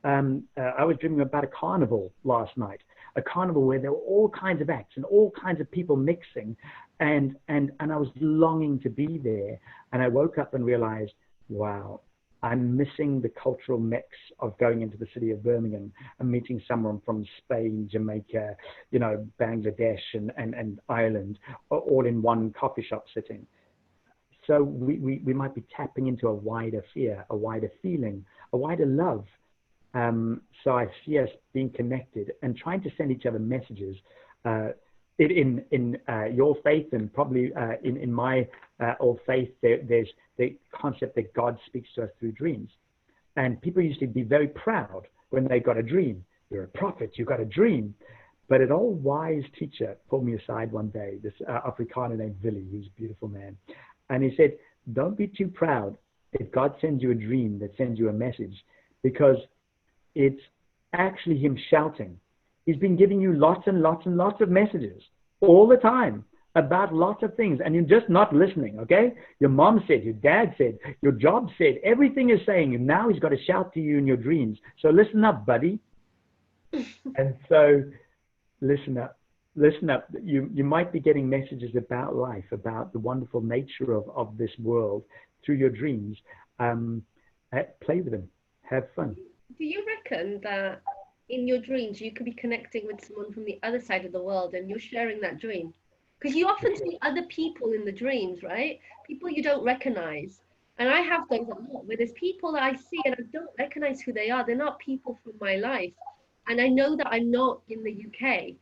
I was dreaming about a carnival last night, a carnival where there were all kinds of acts and all kinds of people mixing, and I was longing to be there. And I woke up and realized, wow, I'm missing the cultural mix of going into the city of Birmingham and meeting someone from Spain, Jamaica, Bangladesh and Ireland, all in one coffee shop sitting. So we might be tapping into a wider fear, a wider feeling, a wider love. So I see us being connected and trying to send each other messages in your faith, and probably in my old faith, there's the concept that God speaks to us through dreams. And people used to be very proud when they got a dream. You're a prophet, you got a dream. But an old wise teacher pulled me aside one day, this Afrikaner named Willie, who's a beautiful man. And he said, don't be too proud if God sends you a dream that sends you a message, because it's actually him shouting. He's been giving you lots and lots and lots of messages all the time about lots of things, and you're just not listening, okay? Your mom said, your dad said, your job said, everything is saying, and now he's got to shout to you in your dreams. So listen up, buddy. And so listen up. Listen up. You might be getting messages about life, about the wonderful nature of this world through your dreams. Play with them. Have fun. Do you reckon that in your dreams you could be connecting with someone from the other side of the world and you're sharing that dream? Because you For often sure. see other people in the dreams, right? People you don't recognize. And I have those a lot where there's people that I see and I don't recognize who they are. They're not people from my life. And I know that I'm not in the UK,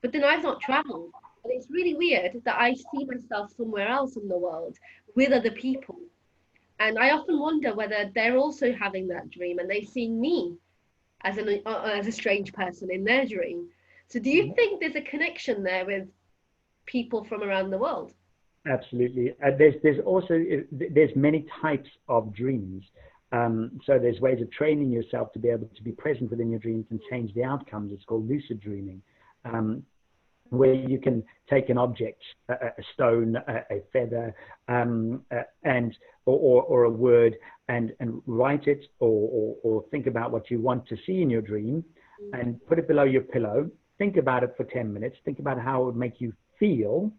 but then I've not traveled. And it's really weird that I see myself somewhere else in the world with other people. And I often wonder whether they're also having that dream and they see me as a strange person in their dream. So do you think there's a connection there with people from around the world? Absolutely. There's also there's many types of dreams. So there's ways of training yourself to be able to be present within your dreams and change the outcomes. It's called lucid dreaming, where you can take an object, a stone, a feather, and or a word, and write it, or think about what you want to see in your dream, and put it below your pillow. Think about it for 10 minutes. Think about how it would make you feel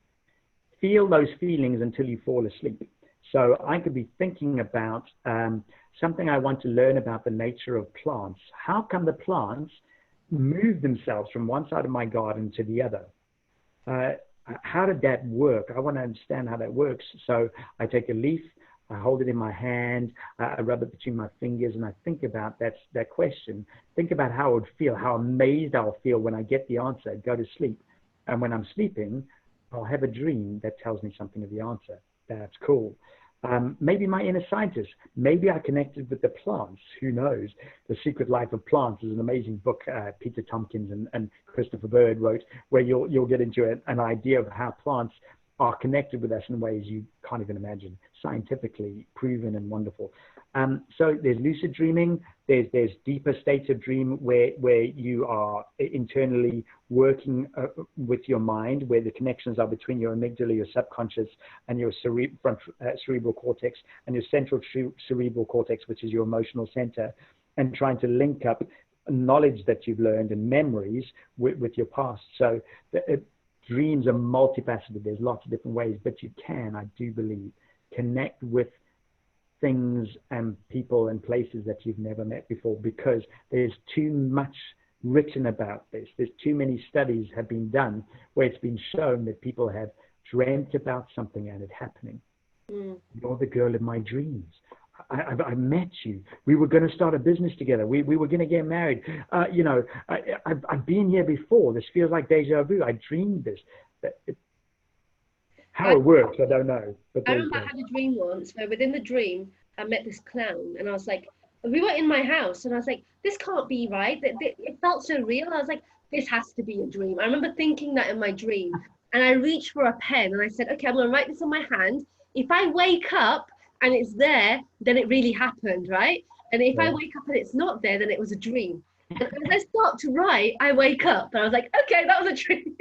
those feelings until you fall asleep. So I could be thinking about something I want to learn about the nature of plants. How come the plants move themselves from one side of my garden to the other? How did that work? I want to understand how that works. So I take a leaf, I hold it in my hand, I rub it between my fingers, and I think about that question. Think about how it would feel, how amazed I'll feel when I get the answer, go to sleep. And when I'm sleeping, I'll have a dream that tells me something of the answer. That's cool. Maybe my inner scientist. Maybe I connected with the plants. Who knows? The Secret Life of Plants is an amazing book Peter Tompkins and Christopher Bird wrote, where you'll get into an idea of how plants are connected with us in ways you can't even imagine, scientifically proven and wonderful. So there's lucid dreaming. There's deeper states of dream where you are internally working with your mind, where the connections are between your amygdala, your subconscious, and your cerebral cortex, and your central cerebral cortex, which is your emotional center, and trying to link up knowledge that you've learned and memories with your past. So dreams are multifaceted. There's lots of different ways, but you can, I do believe, connect with things and people and places that you've never met before, because there's too much written about this. There's too many studies have been done where it's been shown that people have dreamt about something and it happening. You're the girl of my dreams. I met you. We were going to start a business together. We were going to get married. I've been here before. This feels like deja vu. I dreamed this. How it works, I don't know. But I remember I had a dream once where within the dream I met this clown and I was like, we were in my house and I was like, this can't be right. It felt so real. I was like, this has to be a dream. I remember thinking that in my dream and I reached for a pen and I said, okay, I'm going to write this on my hand. If I wake up and it's there, then it really happened, right? And if I wake up and it's not there, then it was a dream. And as I start to write, I wake up and I was like, okay, that was a dream.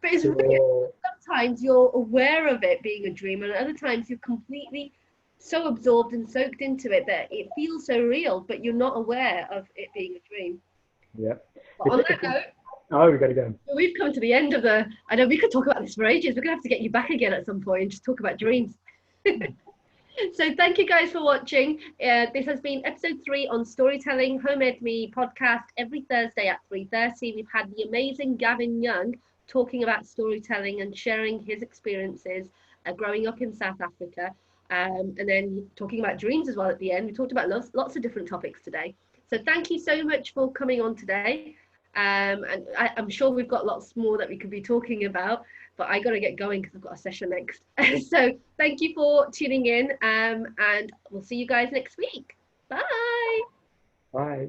But it's weird. Sometimes you're aware of it being a dream, and other times you're completely so absorbed and soaked into it that it feels so real, but you're not aware of it being a dream. Yeah. But on that note, oh, we got to go. we've come to the end of the. I know we could talk about this for ages. We're gonna have to get you back again at some point and just talk about dreams. So thank you guys for watching. This has been episode 3 on storytelling, Home Ed Me podcast every Thursday at 3:30. We've had the amazing Gavin Young talking about storytelling and sharing his experiences growing up in South Africa, and then talking about dreams as well at the end. We talked about lots of different topics today. So thank you so much for coming on today. And I'm sure we've got lots more that we could be talking about, but I got to get going because I've got a session next. So thank you for tuning in, and we'll see you guys next week. Bye. Bye.